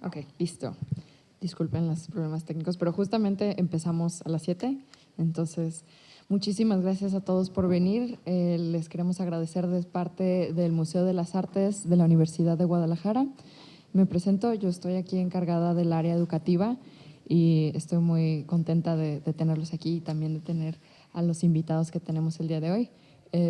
Ok, listo. Disculpen los problemas técnicos, pero justamente empezamos a las 7, entonces muchísimas gracias a todos por venir. Les queremos agradecer de parte del Museo de las Artes de la Universidad de Guadalajara. Me presento, yo estoy aquí encargada del área educativa y estoy muy contenta de tenerlos aquí y también de tener a los invitados que tenemos el día de hoy.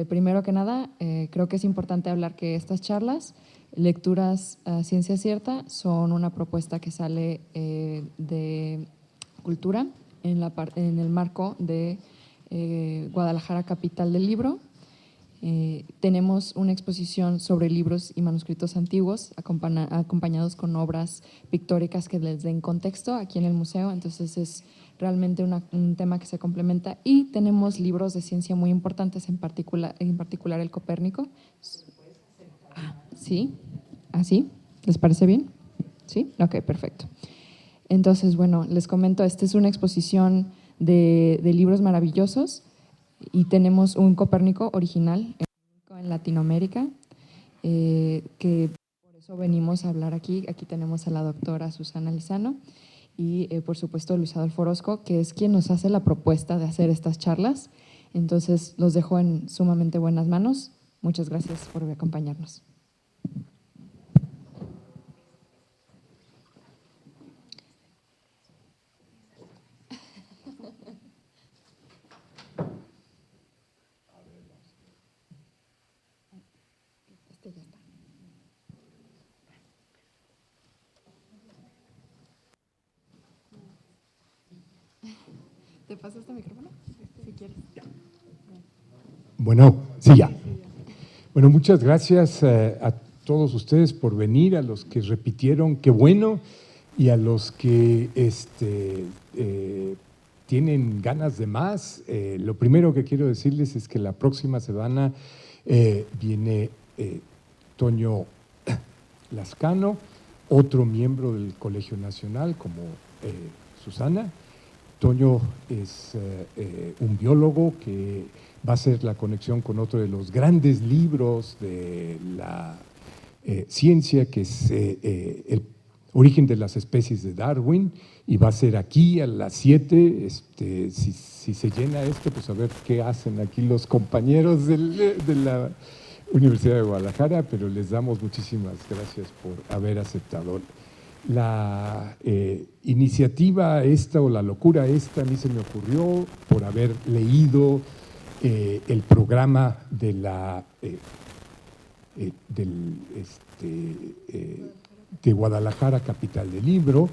Primero que nada, creo que es importante hablar que estas charlas, Lecturas a Ciencia Cierta, son una propuesta que sale de cultura en el marco de Guadalajara, capital del libro. Tenemos una exposición sobre libros y manuscritos antiguos acompañados con obras pictóricas que les den contexto aquí en el museo, entonces es realmente un tema que se complementa, y tenemos libros de ciencia muy importantes, en particular el Copérnico. ¿Sí? ¿Así? ¿Les parece bien? ¿Sí? Ok, perfecto. Entonces, bueno, les comento, esta es una exposición de libros maravillosos y tenemos un Copérnico original en Latinoamérica, que por eso venimos a hablar aquí. Aquí tenemos a la doctora Susana Lizano y por supuesto Luis Adolfo Orozco, que es quien nos hace la propuesta de hacer estas charlas. Entonces los dejo en sumamente buenas manos. Muchas gracias por acompañarnos. ¿Te paso este micrófono? Si quieres. Bueno, sí, ya. Bueno, muchas gracias a todos ustedes por venir, a los que repitieron, qué bueno, y a los que tienen ganas de más. Lo primero que quiero decirles es que la próxima semana viene Toño Lascano, otro miembro del Colegio Nacional, como Susana. Toño es un biólogo que va a hacer la conexión con otro de los grandes libros de la ciencia, que es El origen de las especies de Darwin, y va a ser aquí a las 7. Si se llena esto, pues a ver qué hacen aquí los compañeros de la Universidad de Guadalajara, pero les damos muchísimas gracias por haber aceptado. La iniciativa esta o la locura esta a mí se me ocurrió por haber leído el programa de de Guadalajara, capital del libro,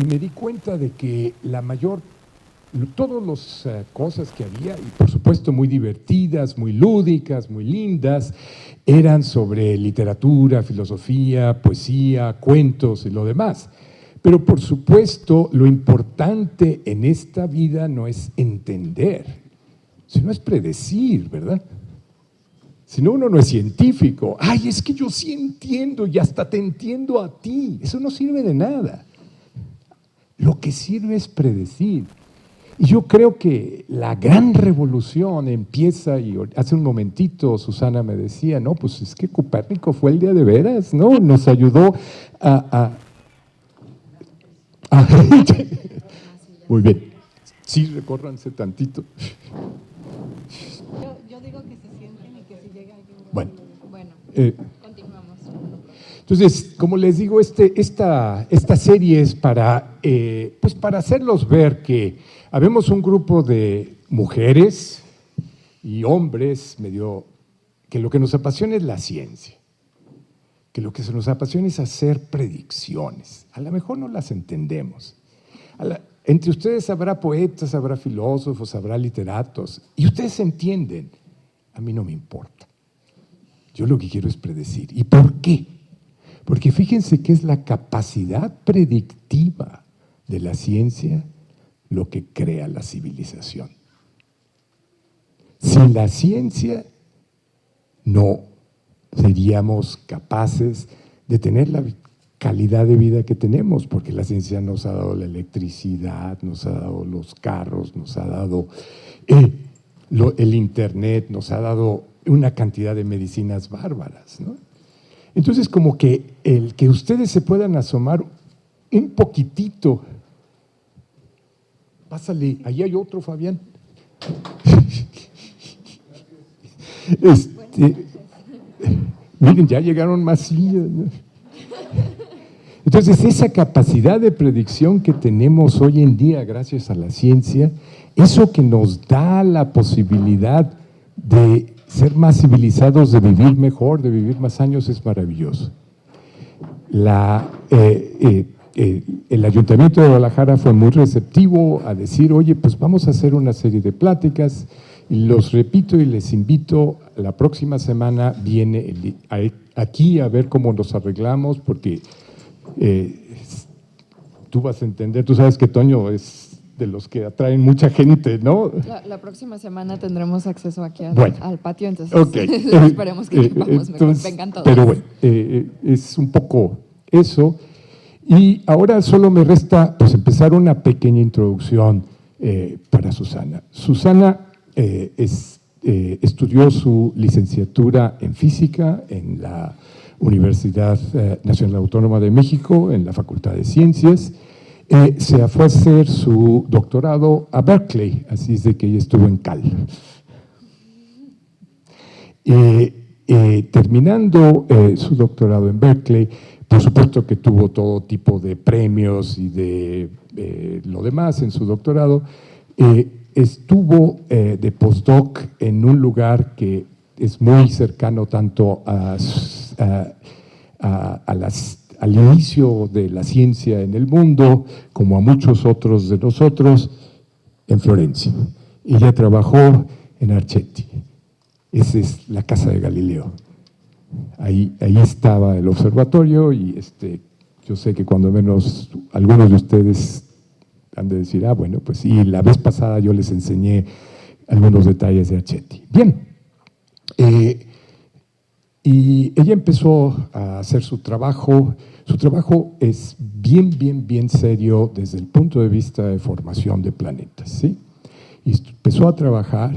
y me di cuenta de que todas las cosas que había, y por supuesto muy divertidas, muy lúdicas, muy lindas, eran sobre literatura, filosofía, poesía, cuentos y lo demás. Pero por supuesto lo importante en esta vida no es entender, sino es predecir, ¿verdad? Si no, uno no es científico. Ay, es que yo sí entiendo y hasta te entiendo a ti. Eso no sirve de nada. Lo que sirve es predecir. Y yo creo que la gran revolución empieza, y hace un momentito Susana me decía, no, pues es que Copérnico fue el día de veras, ¿no? Nos ayudó Muy bien. Sí, recórranse tantito. Yo digo que se sienten y que si llega alguien… Bueno, continuamos. Entonces, como les digo, esta serie es para hacerlos ver que habemos un grupo de mujeres y hombres que lo que nos apasiona es la ciencia, que lo que nos apasiona es hacer predicciones. A lo mejor no las entendemos. Entre ustedes habrá poetas, habrá filósofos, habrá literatos, y ustedes entienden. A mí no me importa. Yo lo que quiero es predecir. ¿Y por qué? Porque fíjense que es la capacidad predictiva de la ciencia lo que crea la civilización. Sin la ciencia no seríamos capaces de tener la calidad de vida que tenemos, porque la ciencia nos ha dado la electricidad, nos ha dado los carros, nos ha dado el internet, nos ha dado una cantidad de medicinas bárbaras, ¿no? Entonces, como que el que ustedes se puedan asomar un poquitito. Pásale, ahí hay otro, Fabián. Miren, ya llegaron más sillas, ¿no? Entonces, esa capacidad de predicción que tenemos hoy en día gracias a la ciencia, eso que nos da la posibilidad de ser más civilizados, de vivir mejor, de vivir más años, es maravilloso. El Ayuntamiento de Guadalajara fue muy receptivo a decir, oye, pues vamos a hacer una serie de pláticas, y los repito y les invito, la próxima semana viene aquí a ver cómo nos arreglamos, porque tú vas a entender, tú sabes que Toño es de los que atraen mucha gente, ¿no? La próxima semana tendremos acceso aquí al patio, entonces okay. Esperemos que quepamos mejor, vengan todos. Pero bueno, es un poco eso. Y ahora solo me resta pues empezar una pequeña introducción para Susana. Susana estudió su licenciatura en física en la Universidad Nacional Autónoma de México, en la Facultad de Ciencias. Se fue a hacer su doctorado a Berkeley, así es de que ella estuvo en Cal. Terminando su doctorado en Berkeley, por supuesto que tuvo todo tipo de premios y de lo demás en su doctorado. Estuvo de postdoc en un lugar que es muy cercano tanto al inicio de la ciencia en el mundo como a muchos otros de nosotros, en Florencia. Ella trabajó en Archetti. Esa es la casa de Galileo. Ahí estaba el observatorio y yo sé que cuando menos algunos de ustedes han de decir, bueno, pues sí, la vez pasada yo les enseñé algunos detalles de Archetti. Bien, y ella empezó a hacer su trabajo. Su trabajo es bien serio desde el punto de vista de formación de planetas, ¿sí? Y empezó a trabajar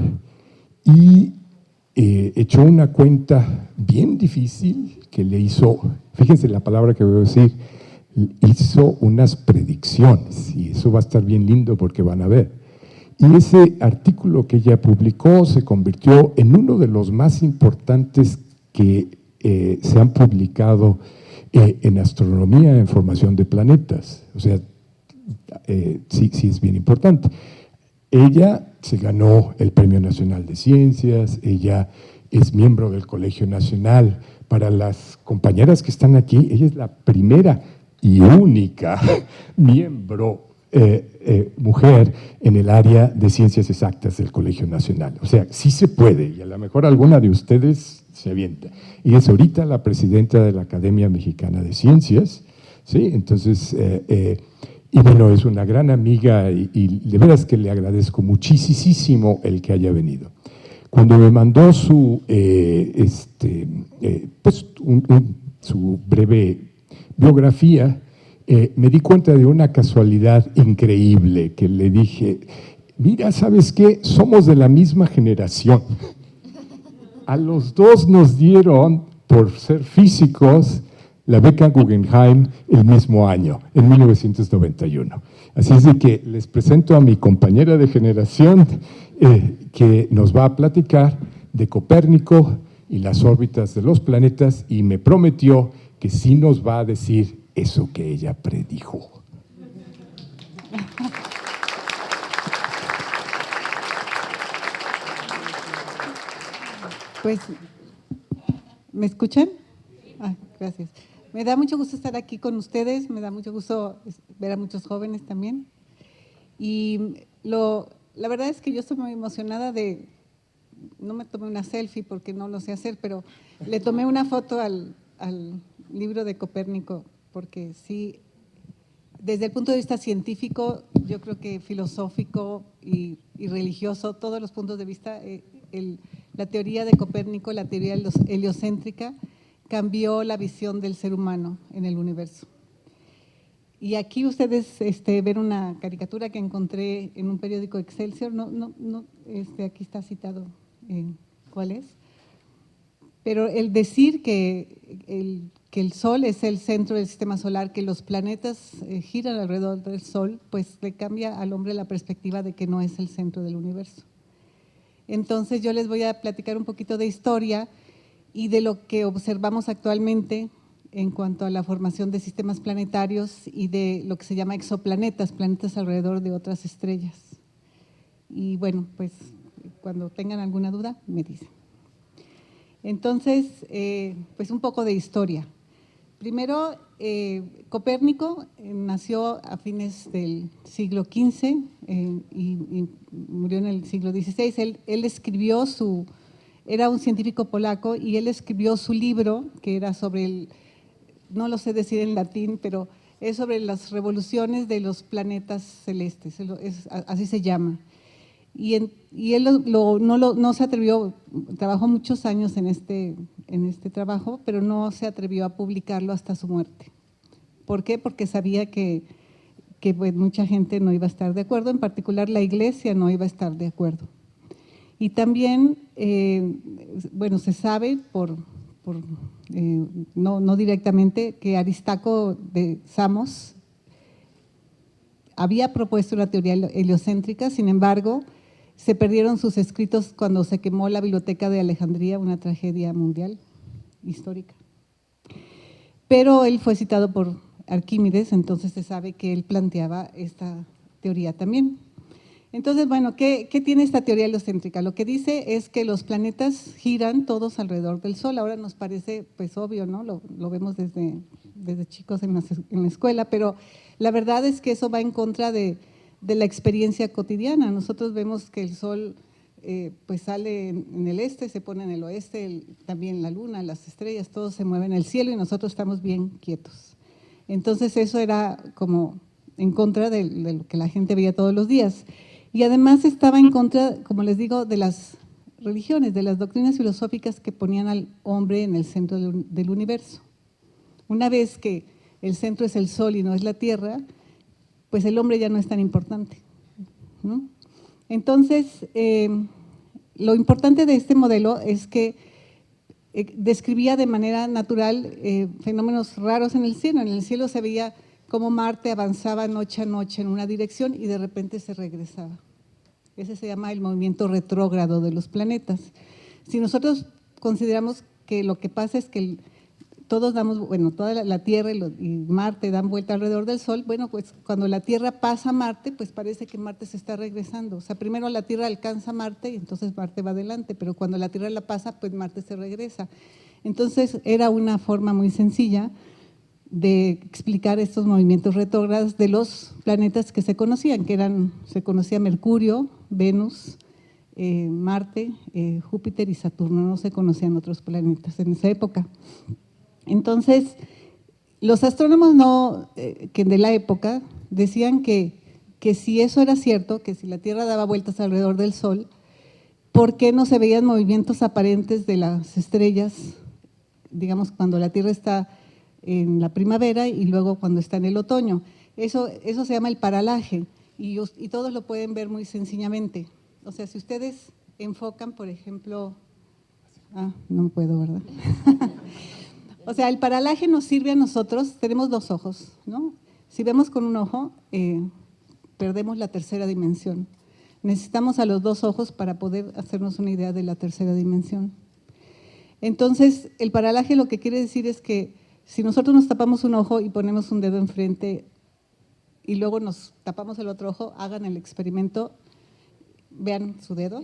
y echó una cuenta bien difícil que le hizo, fíjense la palabra que voy a decir, hizo unas predicciones, y eso va a estar bien lindo porque van a ver. Y ese artículo que ella publicó se convirtió en uno de los más importantes que se han publicado en astronomía, en formación de planetas. O sea, sí es bien importante. Ella se ganó el Premio Nacional de Ciencias, ella es miembro del Colegio Nacional. Para las compañeras que están aquí, ella es la primera y única miembro mujer en el área de ciencias exactas del Colegio Nacional. O sea, sí se puede, y a lo mejor alguna de ustedes se avienta. Y es ahorita la presidenta de la Academia Mexicana de Ciencias, ¿sí? Entonces, y bueno, es una gran amiga y de veras que le agradezco muchísimo el que haya venido. Cuando me mandó su breve biografía, me di cuenta de una casualidad increíble que le dije, mira, ¿sabes qué? Somos de la misma generación. A los dos nos dieron, por ser físicos, la beca Guggenheim el mismo año, en 1991. Así es de que les presento a mi compañera de generación que nos va a platicar de Copérnico y las órbitas de los planetas, y me prometió que sí nos va a decir eso que ella predijo. Pues, ¿me escuchan? Gracias. Me da mucho gusto estar aquí con ustedes, me da mucho gusto ver a muchos jóvenes también. Y la verdad es que yo estoy muy emocionada no me tomé una selfie porque no lo sé hacer, pero le tomé una foto al libro de Copérnico, porque sí, desde el punto de vista científico, yo creo que filosófico y religioso, todos los puntos de vista, la teoría de Copérnico, la teoría heliocéntrica, cambió la visión del ser humano en el universo. Y aquí ustedes ven una caricatura que encontré en un periódico Excelsior, aquí está citado cuál es, pero el decir que que el Sol es el centro del sistema solar, que los planetas giran alrededor del Sol, pues le cambia al hombre la perspectiva de que no es el centro del universo. Entonces yo les voy a platicar un poquito de historia y de lo que observamos actualmente en cuanto a la formación de sistemas planetarios y de lo que se llama exoplanetas, planetas alrededor de otras estrellas. Y bueno, pues cuando tengan alguna duda, me dicen. Entonces, pues un poco de historia. Primero, Copérnico nació a fines del siglo XV y murió en el siglo XVI. Él escribió era un científico polaco y él escribió su libro, que era sobre no lo sé decir en latín, pero es sobre las revoluciones de los planetas celestes, así se llama. Y él no se atrevió, trabajó muchos años en este trabajo, pero no se atrevió a publicarlo hasta su muerte. ¿Por qué? Porque sabía que pues, mucha gente no iba a estar de acuerdo, en particular la Iglesia no iba a estar de acuerdo. Y también, bueno, se sabe no directamente, que Aristarco de Samos había propuesto una teoría heliocéntrica, sin embargo, se perdieron sus escritos cuando se quemó la biblioteca de Alejandría, una tragedia mundial histórica. Pero él fue citado por Arquímedes, entonces se sabe que él planteaba esta teoría también. Entonces, bueno, ¿qué tiene esta teoría heliocéntrica? Lo que dice es que los planetas giran todos alrededor del Sol. Ahora nos parece pues obvio, ¿no? Lo vemos desde chicos en la escuela, pero la verdad es que eso va en contra de la experiencia cotidiana. Nosotros vemos que el Sol pues sale en el este, se pone en el oeste, también la luna, las estrellas, todo se mueve en el cielo y nosotros estamos bien quietos. Entonces eso era como en contra de lo que la gente veía todos los días. Y además estaba en contra, como les digo, de las religiones, de las doctrinas filosóficas que ponían al hombre en el centro del universo. Una vez que el centro es el Sol y no es la Tierra, pues el hombre ya no es tan importante, ¿no? Entonces, lo importante de este modelo es que describía de manera natural fenómenos raros en el cielo. En el cielo se veía cómo Marte avanzaba noche a noche en una dirección y de repente se regresaba. Ese se llama el movimiento retrógrado de los planetas. Si nosotros consideramos que lo que pasa es que todos toda la Tierra y Marte dan vuelta alrededor del Sol, bueno, pues cuando la Tierra pasa a Marte, pues parece que Marte se está regresando. O sea, primero la Tierra alcanza a Marte y entonces Marte va adelante, pero cuando la Tierra la pasa, pues Marte se regresa. Entonces era una forma muy sencilla de explicar estos movimientos retrógrados de los planetas que se conocían, se conocía Mercurio, Venus, Marte, Júpiter y Saturno, no se conocían otros planetas en esa época. Entonces, los astrónomos que de la época decían que si eso era cierto, que si la Tierra daba vueltas alrededor del Sol, ¿por qué no se veían movimientos aparentes de las estrellas, digamos, cuando la Tierra está en la primavera y luego cuando está en el otoño? Eso se llama el paralaje y todos lo pueden ver muy sencillamente. O sea, si ustedes enfocan, por ejemplo, no puedo, ¿verdad? O sea, el paralaje nos sirve a nosotros, tenemos dos ojos, ¿no? Si vemos con un ojo, perdemos la tercera dimensión. Necesitamos a los dos ojos para poder hacernos una idea de la tercera dimensión. Entonces, el paralaje lo que quiere decir es que si nosotros nos tapamos un ojo y ponemos un dedo enfrente y luego nos tapamos el otro ojo, hagan el experimento, vean su dedo,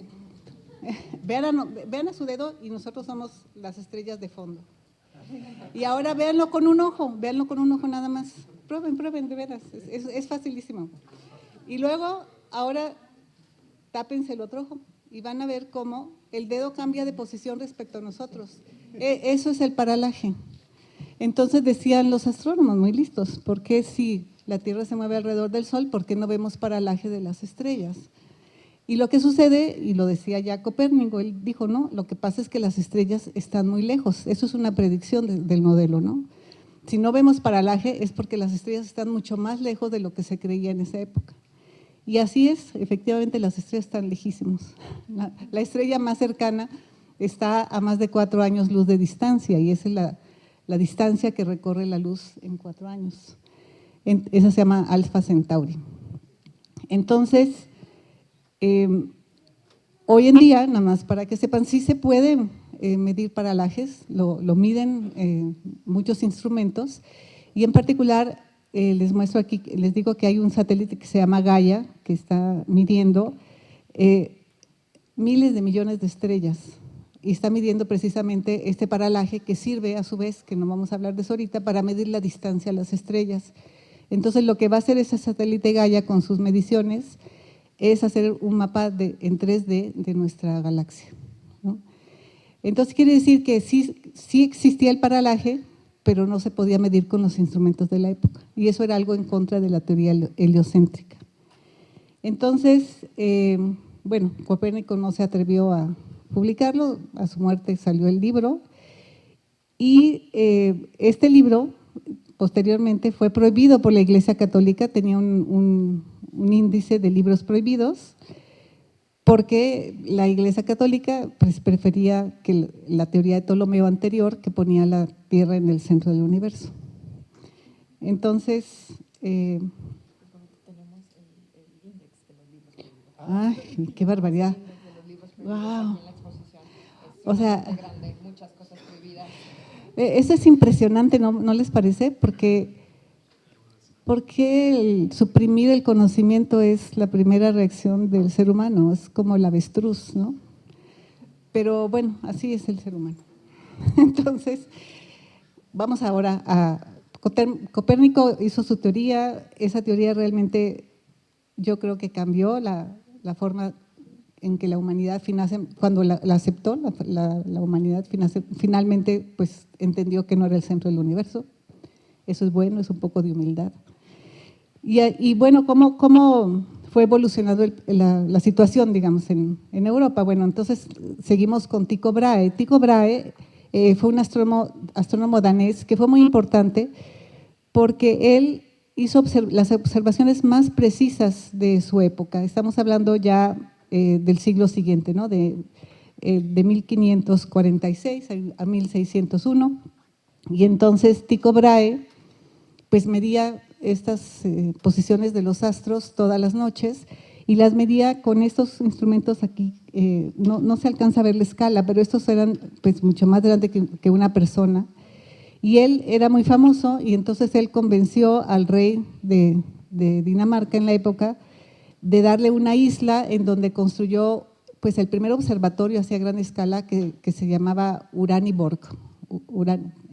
vean a su dedo y nosotros somos las estrellas de fondo. Y ahora véanlo con un ojo nada más. Prueben, de veras, es facilísimo. Y luego, ahora, tápense el otro ojo y van a ver cómo el dedo cambia de posición respecto a nosotros. Eso es el paralaje. Entonces decían los astrónomos, muy listos, ¿por qué si la Tierra se mueve alrededor del Sol, por qué no vemos paralaje de las estrellas? Y lo que sucede, y lo decía ya Copérnico, él dijo, no, lo que pasa es que las estrellas están muy lejos. Eso es una predicción del modelo, ¿no? Si no vemos paralaje es porque las estrellas están mucho más lejos de lo que se creía en esa época. Y así es, efectivamente las estrellas están lejísimos. La estrella más cercana está a más de 4 años luz de distancia y esa es la distancia que recorre la luz en 4 años. Esa se llama Alpha Centauri. Entonces, hoy en día, nada más para que sepan, sí se puede medir paralajes, lo miden muchos instrumentos, y en particular les muestro aquí, les digo que hay un satélite que se llama Gaia, que está midiendo miles de millones de estrellas, y está midiendo precisamente este paralaje que sirve a su vez, que no vamos a hablar de eso ahorita, para medir la distancia a las estrellas. Entonces lo que va a hacer ese satélite Gaia con sus mediciones es hacer un mapa en 3D de nuestra galaxia, ¿no? Entonces quiere decir que sí existía el paralaje, pero no se podía medir con los instrumentos de la época, y eso era algo en contra de la teoría heliocéntrica. Entonces, bueno, Copérnico no se atrevió a publicarlo, a su muerte salió el libro, y este libro posteriormente fue prohibido por la Iglesia Católica, tenía un índice de libros prohibidos, porque la Iglesia Católica pues, prefería que la teoría de Ptolomeo anterior, que ponía la Tierra en el centro del universo. Entonces, ¡ay, qué barbaridad! ¡Wow! O sea, eso es impresionante, ¿no les parece? Porque el suprimir el conocimiento es la primera reacción del ser humano, es como el avestruz, ¿no? Pero bueno, así es el ser humano. Entonces, vamos ahora a… Copérnico hizo su teoría, esa teoría realmente yo creo que cambió la forma en que la humanidad cuando la aceptó, la humanidad finalmente pues entendió que no era el centro del universo. Eso es bueno, es un poco de humildad. Y bueno, ¿cómo fue evolucionando la situación, digamos, en Europa? Bueno, entonces seguimos con Tycho Brahe. Tycho Brahe fue un astrónomo danés que fue muy importante porque él hizo las observaciones más precisas de su época. Estamos hablando ya del siglo siguiente, ¿no? De 1546 a 1601. Y entonces Tycho Brahe pues medía estas posiciones de los astros todas las noches y las medía con estos instrumentos aquí. No se alcanza a ver la escala, pero estos eran pues mucho más grandes que una persona. Y él era muy famoso y entonces él convenció al rey de Dinamarca en la época de darle una isla en donde construyó pues el primer observatorio a gran escala que se llamaba Uraniborg,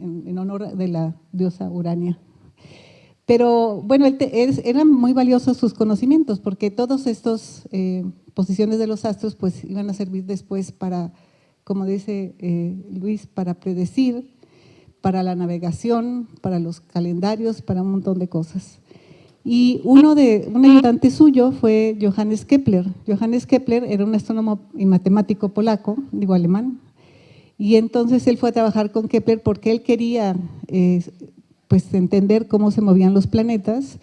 en honor de la diosa Urania. Pero bueno, eran muy valiosos sus conocimientos porque todas estas posiciones de los astros pues iban a servir después para, como dice Luis, para predecir, para la navegación, para los calendarios, para un montón de cosas. Y un ayudante suyo fue Johannes Kepler. Johannes Kepler era un astrónomo y matemático polaco, digo alemán, y entonces él fue a trabajar con Kepler porque él quería pues entender cómo se movían los planetas,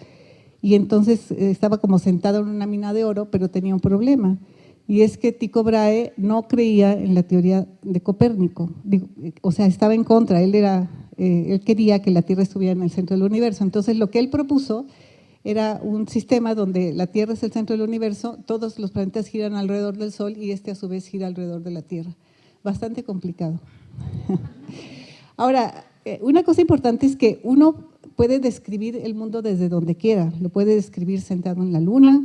y entonces estaba como sentado en una mina de oro, pero tenía un problema, y es que Tycho Brahe no creía en la teoría de Copérnico, o sea, estaba en contra, él quería que la Tierra estuviera en el centro del universo. Entonces lo que él propuso era un sistema donde la Tierra es el centro del universo, todos los planetas giran alrededor del Sol y a su vez gira alrededor de la Tierra. Bastante complicado. Ahora, una cosa importante es que uno puede describir el mundo desde donde quiera. Lo puede describir sentado en la Luna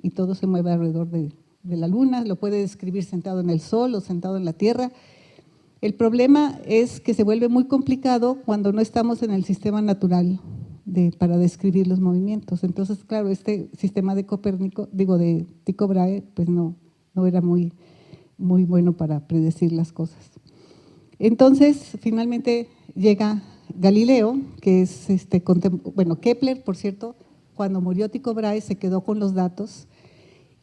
y todo se mueve alrededor de la Luna, lo puede describir sentado en el Sol o sentado en la Tierra. El problema es que se vuelve muy complicado cuando no estamos en el sistema natural para describir los movimientos. Entonces, claro, este sistema de de Tycho Brahe, pues no era muy bueno para predecir las cosas. Entonces, finalmente llega Galileo, que es Kepler, por cierto, cuando murió Tycho Brahe se quedó con los datos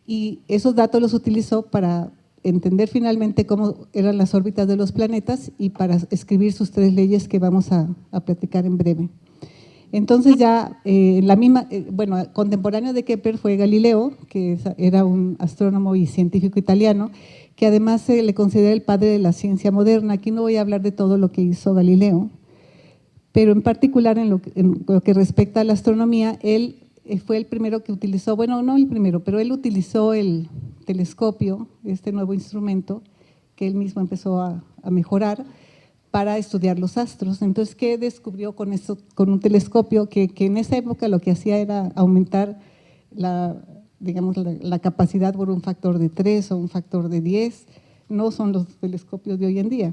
y esos datos los utilizó para entender finalmente cómo eran las órbitas de los planetas y para escribir sus 3 leyes que vamos a platicar en breve. Entonces ya contemporáneo de Kepler fue Galileo, que era un astrónomo y científico italiano, que además se le considera el padre de la ciencia moderna. Aquí no voy a hablar de todo lo que hizo Galileo, pero en particular en lo que respecta a la astronomía, él fue el primero que utilizó, bueno, no el primero, pero él utilizó el telescopio, este nuevo instrumento que él mismo empezó a mejorar para estudiar los astros. Entonces, ¿qué descubrió con esto, con un telescopio que en esa época lo que hacía era aumentar la capacidad por un factor de 3 o un factor de 10? No son los telescopios de hoy en día.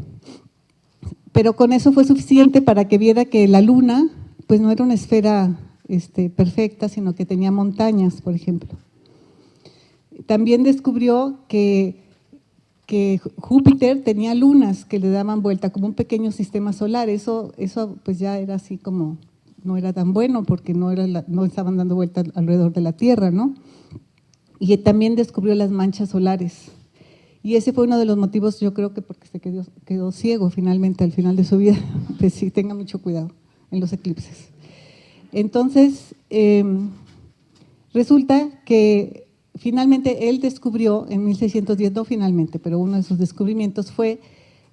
Pero con eso fue suficiente para que viera que la Luna pues no era una esfera perfecta, sino que tenía montañas, por ejemplo. También descubrió que Júpiter tenía lunas que le daban vuelta como un pequeño sistema solar. Eso pues ya era así como, no era tan bueno porque no estaban dando vuelta alrededor de la Tierra, ¿no? Y también descubrió las manchas solares. Y ese fue uno de los motivos, yo creo que porque se quedó ciego finalmente al final de su vida. Pues sí, tenga mucho cuidado en los eclipses. Entonces, resulta que finalmente él descubrió en 1610, no finalmente, pero uno de sus descubrimientos fue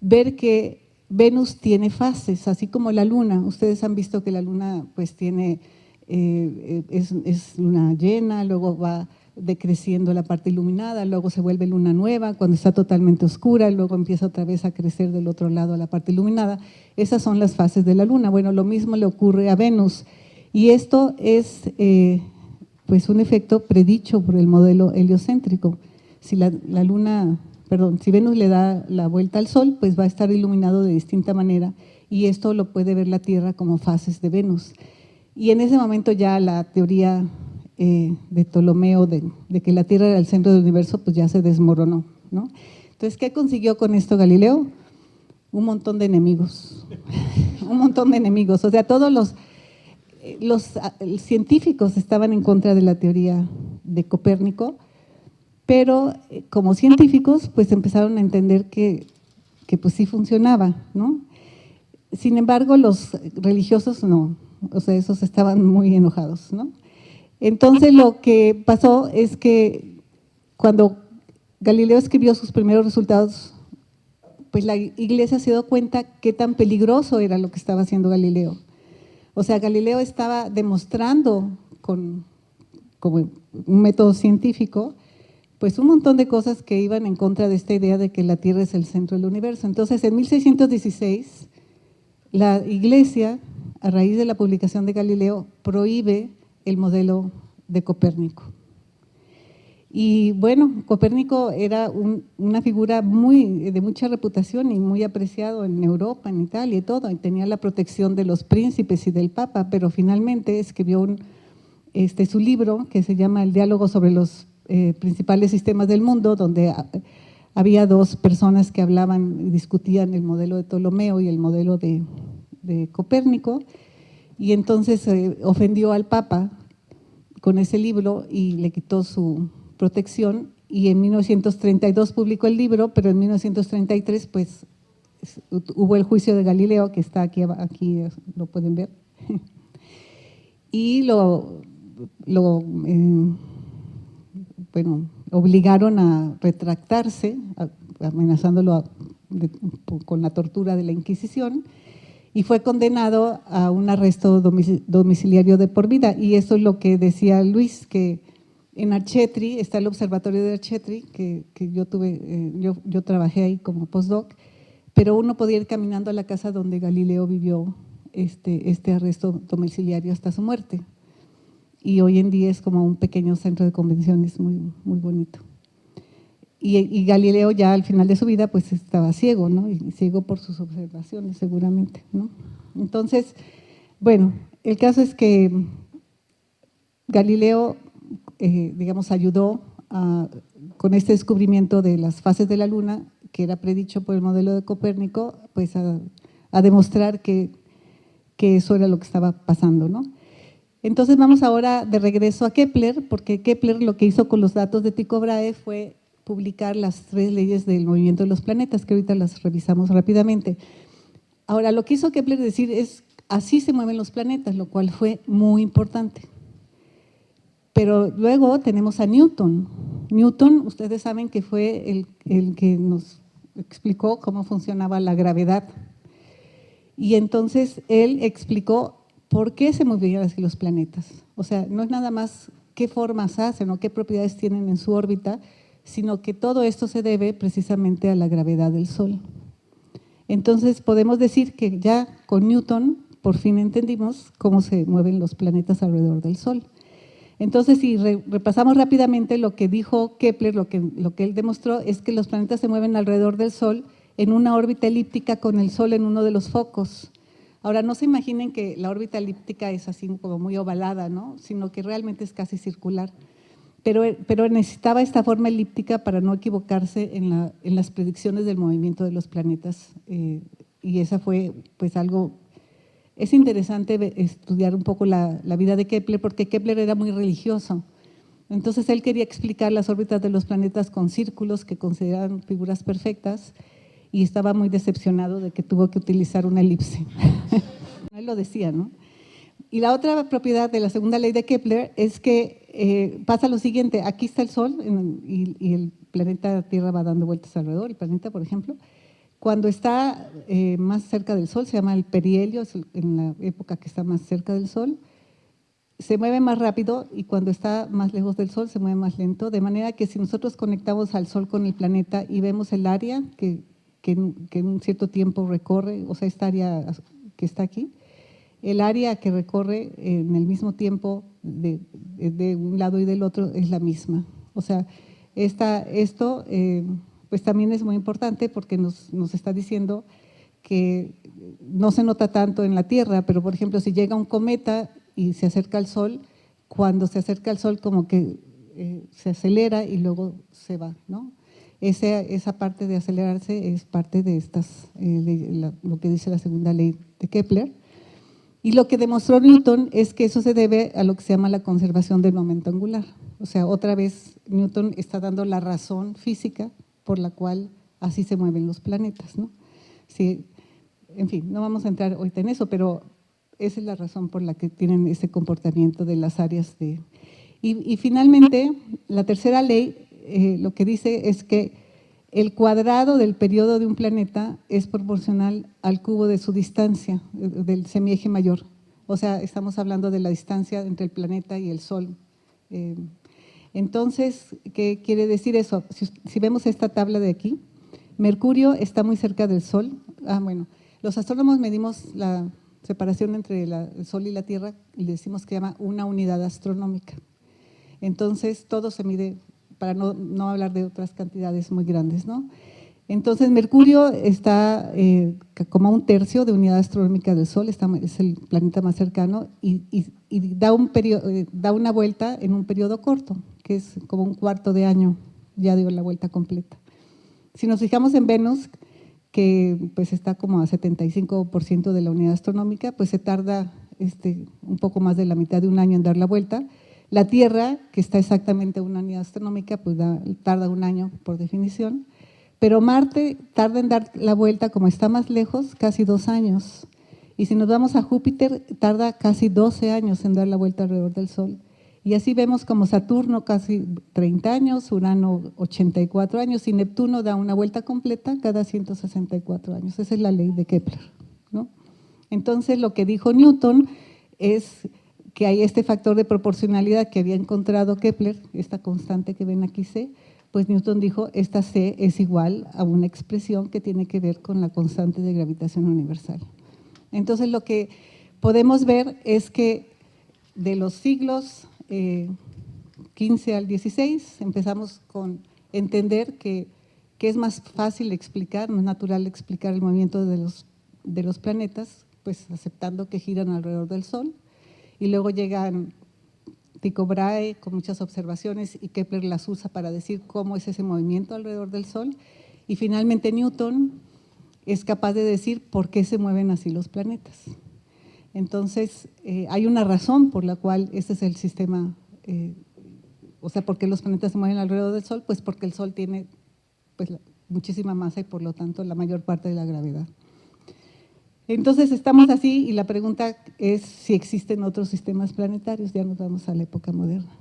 ver que Venus tiene fases, así como la Luna. Ustedes han visto que la Luna pues tiene, es luna llena, luego va decreciendo la parte iluminada, luego se vuelve luna nueva cuando está totalmente oscura, luego empieza otra vez a crecer del otro lado a la parte iluminada. Esas son las fases de la Luna. Bueno, lo mismo le ocurre a Venus, y esto es pues un efecto predicho por el modelo heliocéntrico. Si si Venus le da la vuelta al Sol, pues va a estar iluminado de distinta manera, y esto lo puede ver la Tierra como fases de Venus. Y en ese momento ya la teoría de Ptolomeo de que la Tierra era el centro del universo, pues ya se desmoronó, ¿no? Entonces, ¿qué consiguió con esto Galileo? Un montón de enemigos, un montón de enemigos. O sea, todos los científicos estaban en contra de la teoría de Copérnico, pero como científicos pues empezaron a entender que pues sí funcionaba, ¿no? Sin embargo, los religiosos no, o sea, esos estaban muy enojados, ¿no? Entonces, lo que pasó es que cuando Galileo escribió sus primeros resultados, pues la Iglesia se dio cuenta qué tan peligroso era lo que estaba haciendo Galileo. O sea, Galileo estaba demostrando como un método científico, pues un montón de cosas que iban en contra de esta idea de que la Tierra es el centro del universo. Entonces, en 1616, la Iglesia, a raíz de la publicación de Galileo, prohíbe el modelo de Copérnico. Y bueno, Copérnico era una figura de mucha reputación y muy apreciado en Europa, en Italia y todo, y tenía la protección de los príncipes y del Papa, pero finalmente escribió su libro que se llama El diálogo sobre los principales sistemas del mundo, donde había dos personas que hablaban y discutían el modelo de Ptolomeo y el modelo de Copérnico, y entonces ofendió al Papa con ese libro y le quitó su protección, y en 1932 publicó el libro, pero en 1933 pues hubo el juicio de Galileo, que está aquí lo pueden ver, y bueno, obligaron a retractarse, amenazándolo con la tortura de la Inquisición, y fue condenado a un arresto domiciliario de por vida. Y eso es lo que decía Luis, que en Archetri, está el observatorio de Archetri, que yo trabajé ahí como postdoc, pero uno podía ir caminando a la casa donde Galileo vivió este arresto domiciliario hasta su muerte. Y hoy en día es como un pequeño centro de convenciones muy, muy bonito. Y Galileo ya al final de su vida pues estaba ciego, ¿no? Y ciego por sus observaciones seguramente, ¿no? Entonces, bueno, el caso es que Galileo, digamos, ayudó con este descubrimiento de las fases de la Luna, que era predicho por el modelo de Copérnico, pues a demostrar que eso era lo que estaba pasando, ¿no? Entonces vamos ahora de regreso a Kepler, porque Kepler lo que hizo con los datos de Tycho Brahe fue publicar las 3 leyes del movimiento de los planetas, que ahorita las revisamos rápidamente. Ahora, lo que hizo Kepler decir es, así se mueven los planetas, lo cual fue muy importante. Pero luego tenemos a Newton. Newton, ustedes saben que fue el que nos explicó cómo funcionaba la gravedad. Y entonces él explicó por qué se movían así los planetas. O sea, no es nada más qué formas hacen o qué propiedades tienen en su órbita, sino que todo esto se debe precisamente a la gravedad del Sol. Entonces podemos decir que ya con Newton por fin entendimos cómo se mueven los planetas alrededor del Sol. Entonces, si repasamos rápidamente lo que dijo Kepler, lo que él demostró es que los planetas se mueven alrededor del Sol en una órbita elíptica con el Sol en uno de los focos. Ahora, no se imaginen que la órbita elíptica es así como muy ovalada, ¿no? Sino que realmente es casi circular. Pero necesitaba esta forma elíptica para no equivocarse en las predicciones del movimiento de los planetas. Y esa fue pues algo. Es interesante estudiar un poco la vida de Kepler, porque Kepler era muy religioso. Entonces él quería explicar las órbitas de los planetas con círculos que consideraban figuras perfectas y estaba muy decepcionado de que tuvo que utilizar una elipse. Él lo decía, ¿no? Y la otra propiedad de la segunda ley de Kepler es que pasa lo siguiente: aquí está el Sol y el planeta Tierra va dando vueltas alrededor, el planeta, por ejemplo. Cuando está más cerca del Sol, se llama el perihelio, es en la época que está más cerca del Sol, se mueve más rápido, y cuando está más lejos del Sol se mueve más lento, de manera que si nosotros conectamos al Sol con el planeta y vemos el área que en un cierto tiempo recorre, o sea, esta área que está aquí, el área que recorre en el mismo tiempo de un lado y del otro es la misma. O sea, esto pues también es muy importante porque nos está diciendo que no se nota tanto en la Tierra, pero por ejemplo, si llega un cometa y se acerca al Sol, cuando se acerca al Sol como que se acelera y luego se va, ¿no? Esa parte de acelerarse es parte de lo que dice la segunda ley de Kepler. Y lo que demostró Newton es que eso se debe a lo que se llama la conservación del momento angular. O sea, otra vez Newton está dando la razón física por la cual así se mueven los planetas, ¿no? Sí, en fin, no vamos a entrar ahorita en eso, pero esa es la razón por la que tienen ese comportamiento de las áreas de… Y finalmente, la tercera ley lo que dice es que el cuadrado del periodo de un planeta es proporcional al cubo de su distancia, del semieje mayor. O sea, estamos hablando de la distancia entre el planeta y el Sol. Entonces, ¿qué quiere decir eso? Si vemos esta tabla de aquí, Mercurio está muy cerca del Sol. Bueno, los astrónomos medimos la separación entre el Sol y la Tierra y le decimos que llama una unidad astronómica. Entonces, todo se mide, para no hablar de otras cantidades muy grandes, ¿no? Entonces, Mercurio está como a 1/3 de unidad astronómica del Sol, es el planeta más cercano, y da una vuelta en un periodo corto, que es como 1/4 de año, ya dio la vuelta completa. Si nos fijamos en Venus, que pues está como a 75% de la unidad astronómica, pues se tarda un poco más de la mitad de un año en dar la vuelta. La Tierra, que está exactamente a una unidad astronómica, pues tarda un año por definición, pero Marte tarda en dar la vuelta, como está más lejos, casi 2 años. Y si nos vamos a Júpiter, tarda casi 12 años en dar la vuelta alrededor del Sol. Y así vemos como Saturno casi 30 años, Urano 84 años y Neptuno da una vuelta completa cada 164 años. Esa es la ley de Kepler, ¿no? Entonces, lo que dijo Newton es que hay este factor de proporcionalidad que había encontrado Kepler, esta constante que ven aquí C, pues Newton dijo, esta C es igual a una expresión que tiene que ver con la constante de gravitación universal. Entonces, lo que podemos ver es que de los siglos XV al XVI empezamos con entender que es más fácil explicar, más natural explicar el movimiento de los planetas, pues aceptando que giran alrededor del Sol. Y luego llegan Tycho Brahe con muchas observaciones y Kepler las usa para decir cómo es ese movimiento alrededor del Sol. Y finalmente Newton es capaz de decir por qué se mueven así los planetas. Entonces, hay una razón por la cual ese es el sistema, o sea, ¿por qué los planetas se mueven alrededor del Sol? Pues porque el Sol tiene pues, muchísima masa y por lo tanto la mayor parte de la gravedad. Entonces estamos así y la pregunta es si existen otros sistemas planetarios. Ya nos vamos a la época moderna.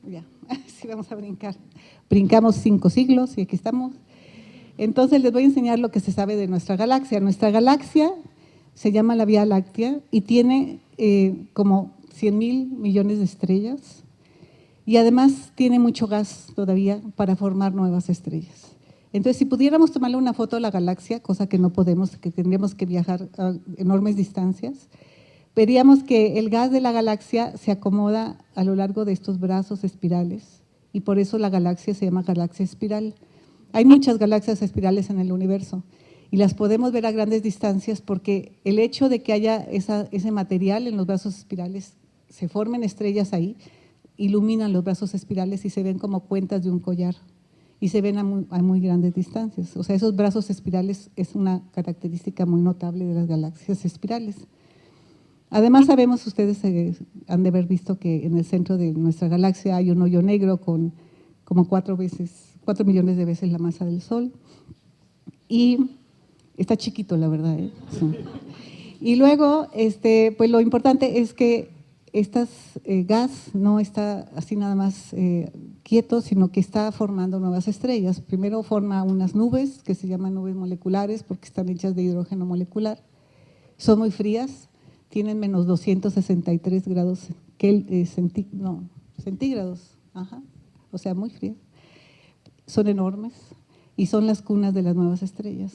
Ya, sí vamos a brincar. Brincamos 5 siglos y aquí estamos. Entonces les voy a enseñar lo que se sabe de nuestra galaxia. Nuestra galaxia se llama la Vía Láctea y tiene como 100,000 millones de estrellas y además tiene mucho gas todavía para formar nuevas estrellas. Entonces, si pudiéramos tomarle una foto a la galaxia, cosa que no podemos, que tendríamos que viajar a enormes distancias, veríamos que el gas de la galaxia se acomoda a lo largo de estos brazos espirales y por eso la galaxia se llama galaxia espiral. Hay muchas galaxias espirales en el universo y las podemos ver a grandes distancias porque el hecho de que haya ese material en los brazos espirales, se formen estrellas ahí, iluminan los brazos espirales y se ven como cuentas de un collar y se ven a muy grandes distancias. O sea, esos brazos espirales es una característica muy notable de las galaxias espirales. Además, sabemos, ustedes han de haber visto que en el centro de nuestra galaxia hay un hoyo negro con como 4 millones de veces la masa del Sol. Y está chiquito, la verdad, ¿eh? Sí. Y luego, pues lo importante es que gas no está así nada más quieto, sino que está formando nuevas estrellas. Primero forma unas nubes que se llaman nubes moleculares porque están hechas de hidrógeno molecular. Son muy frías, tienen menos 263 grados centígrados, o sea, muy frías. Son enormes y son las cunas de las nuevas estrellas.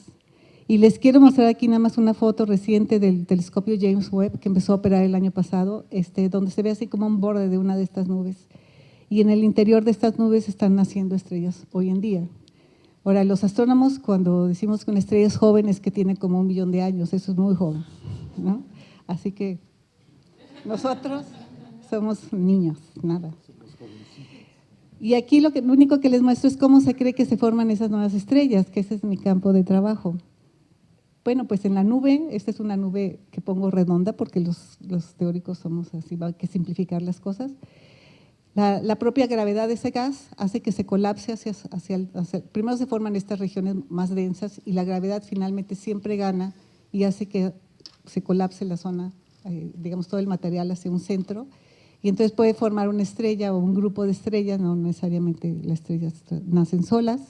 Y les quiero mostrar aquí nada más una foto reciente del telescopio James Webb, que empezó a operar el año pasado, donde se ve así como un borde de una de estas nubes. Y en el interior de estas nubes están naciendo estrellas hoy en día. Ahora, los astrónomos, cuando decimos que una estrella es joven, es que tiene como 1 millón de años, eso es muy joven, ¿no? Así que nosotros somos niños, nada. Y aquí lo único que les muestro es cómo se cree que se forman esas nuevas estrellas, que ese es mi campo de trabajo. Bueno, pues en la nube, esta es una nube que pongo redonda porque los teóricos somos así, hay que simplificar las cosas. La propia gravedad de ese gas hace que se colapse primero se forman estas regiones más densas y la gravedad finalmente siempre gana y hace que se colapse la zona, digamos todo el material hacia un centro y entonces puede formar una estrella o un grupo de estrellas, no necesariamente las estrellas nacen solas,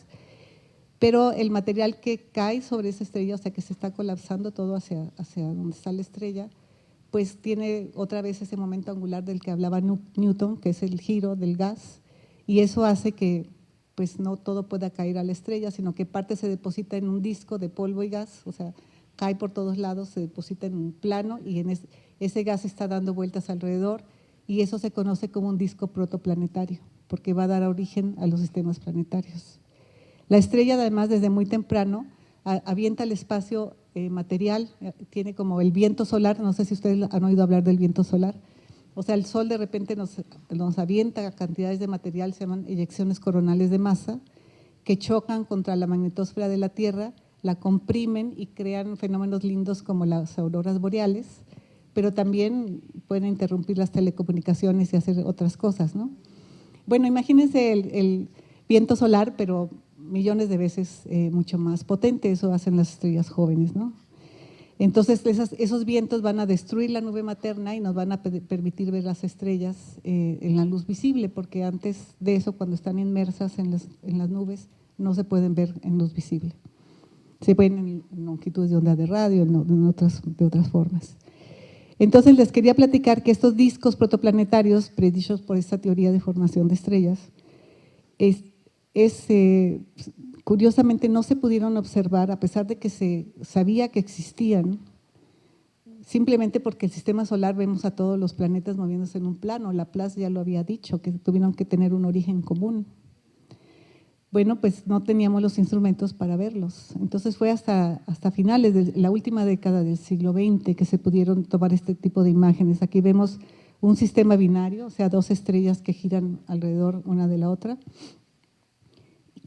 pero el material que cae sobre esa estrella, o sea que se está colapsando todo hacia donde está la estrella, pues tiene otra vez ese momento angular del que hablaba Newton, que es el giro del gas, y eso hace que pues no todo pueda caer a la estrella, sino que parte se deposita en un disco de polvo y gas, o sea, cae por todos lados, se deposita en un plano y ese gas está dando vueltas alrededor y eso se conoce como un disco protoplanetario, porque va a dar origen a los sistemas planetarios. La estrella, además, desde muy temprano, avienta al espacio material, tiene como el viento solar, no sé si ustedes han oído hablar del viento solar, o sea, el Sol de repente nos avienta cantidades de material, se llaman eyecciones coronales de masa, que chocan contra la magnetosfera de la Tierra, la comprimen y crean fenómenos lindos como las auroras boreales, pero también pueden interrumpir las telecomunicaciones y hacer otras cosas, ¿no? Bueno, imagínense el viento solar, pero millones de veces mucho más potente, eso hacen las estrellas jóvenes, ¿no? Entonces, esos vientos van a destruir la nube materna y nos van a permitir ver las estrellas en la luz visible, porque antes de eso, cuando están inmersas en las nubes, no se pueden ver en luz visible. Se ven en longitudes de onda de radio, de otras formas. Entonces, les quería platicar que estos discos protoplanetarios, predichos por esta teoría de formación de estrellas, curiosamente no se pudieron observar, a pesar de que se sabía que existían, simplemente porque el sistema solar vemos a todos los planetas moviéndose en un plano. Laplace ya lo había dicho, que tuvieron que tener un origen común. Bueno, pues no teníamos los instrumentos para verlos. Entonces fue hasta finales de la última década del siglo XX que se pudieron tomar este tipo de imágenes. Aquí vemos un sistema binario, o sea, 2 estrellas que giran alrededor una de la otra,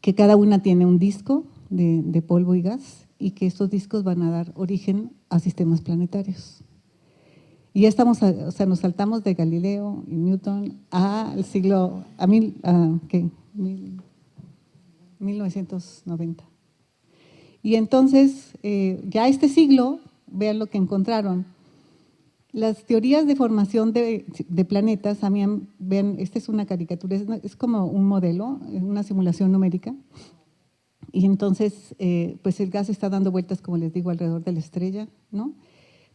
que cada una tiene un disco de polvo y gas y que estos discos van a dar origen a sistemas planetarios. Y ya estamos, o sea, nos saltamos de Galileo y Newton al siglo, 1990. Y entonces, ya este siglo, vean lo que encontraron. Las teorías de formación de planetas, vean, esta es una caricatura, es como un modelo, una simulación numérica. Y entonces, pues el gas está dando vueltas, como les digo, alrededor de la estrella, ¿no?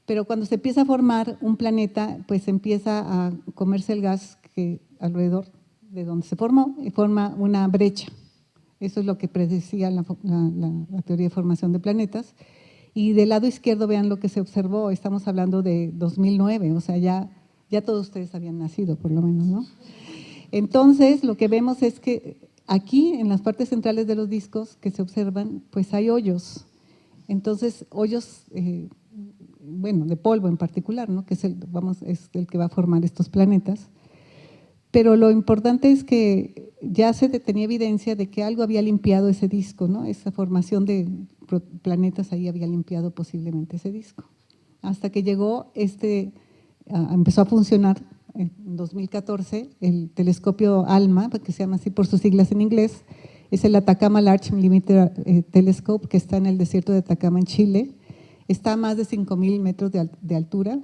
pero cuando se empieza a formar un planeta, pues empieza a comerse el gas que alrededor de donde se formó y forma una brecha. Eso es lo que predecía la teoría de formación de planetas. Y del lado izquierdo vean lo que se observó, estamos hablando de 2009, o sea, ya todos ustedes habían nacido por lo menos, ¿no? Entonces, lo que vemos es que aquí, en las partes centrales de los discos que se observan, pues hay hoyos. Entonces, hoyos, bueno, de polvo en particular, ¿no? Que es es el que va a formar estos planetas. Pero lo importante es que ya se tenía evidencia de que algo había limpiado ese disco, ¿no? Esa formación de planetas ahí había limpiado posiblemente ese disco. Hasta que llegó empezó a funcionar en 2014 el telescopio ALMA, que se llama así por sus siglas en inglés, es el Atacama Large Millimeter Telescope, que está en el desierto de Atacama en Chile. Está a más de 5,000 metros de altura.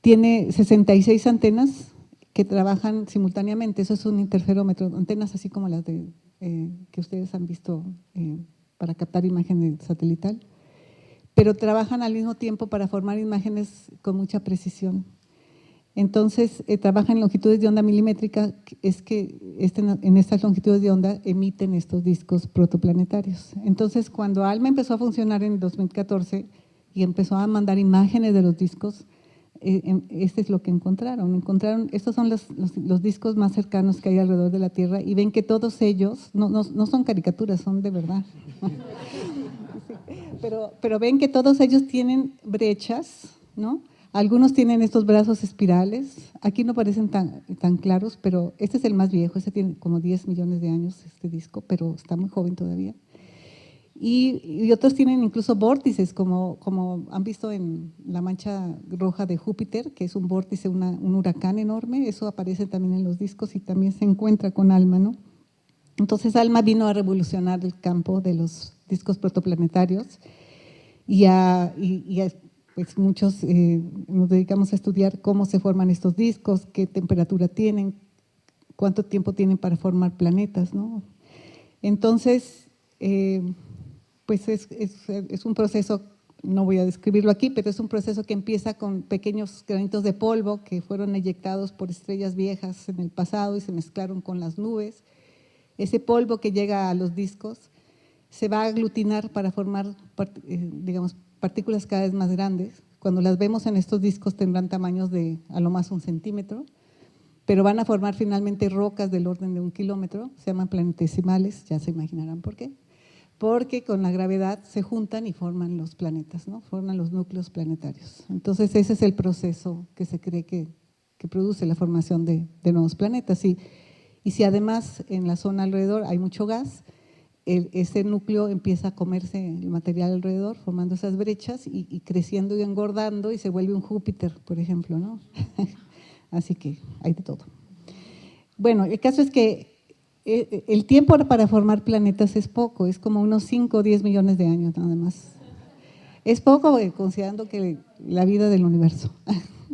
Tiene 66 antenas que trabajan simultáneamente. Eso es un interferómetro, antenas así como las que ustedes han visto para captar imagen satelital, pero trabajan al mismo tiempo para formar imágenes con mucha precisión. Entonces, trabajan en longitudes de onda milimétrica, es que en estas longitudes de onda emiten estos discos protoplanetarios. Entonces, cuando ALMA empezó a funcionar en 2014 y empezó a mandar imágenes de los discos, este es lo que encontraron. Estos son los discos más cercanos que hay alrededor de la Tierra y ven que todos ellos, no son caricaturas, son de verdad. Pero ven que todos ellos tienen brechas, ¿no? Algunos tienen estos brazos espirales, aquí no parecen tan claros, pero este es el más viejo, este tiene como 10 millones de años este disco, pero está muy joven todavía. Y otros tienen incluso vórtices, como han visto en la mancha roja de Júpiter, que es un vórtice, un huracán enorme, eso aparece también en los discos y también se encuentra con ALMA, ¿no? Entonces ALMA vino a revolucionar el campo de los discos protoplanetarios pues muchos nos dedicamos a estudiar cómo se forman estos discos, qué temperatura tienen, cuánto tiempo tienen para formar planetas, ¿no? Entonces, pues es un proceso, no voy a describirlo aquí, pero es un proceso que empieza con pequeños granitos de polvo que fueron eyectados por estrellas viejas en el pasado y se mezclaron con las nubes. Ese polvo que llega a los discos se va a aglutinar para formar, digamos, partículas cada vez más grandes. Cuando las vemos en estos discos tendrán tamaños de a lo más 1 centímetro, pero van a formar finalmente rocas del orden de 1 kilómetro, se llaman planetesimales, ya se imaginarán por qué. Porque con la gravedad se juntan y forman los planetas, ¿no? Forman los núcleos planetarios. Entonces ese es el proceso que se cree que produce la formación de nuevos planetas. Y si además en la zona alrededor hay mucho gas, ese núcleo empieza a comerse el material alrededor, formando esas brechas y creciendo y engordando y se vuelve un Júpiter, por ejemplo, ¿no? Así que hay de todo. Bueno, el caso es que el tiempo para formar planetas es poco, es como unos 5 o 10 millones de años nada más. Es poco considerando que la vida del universo.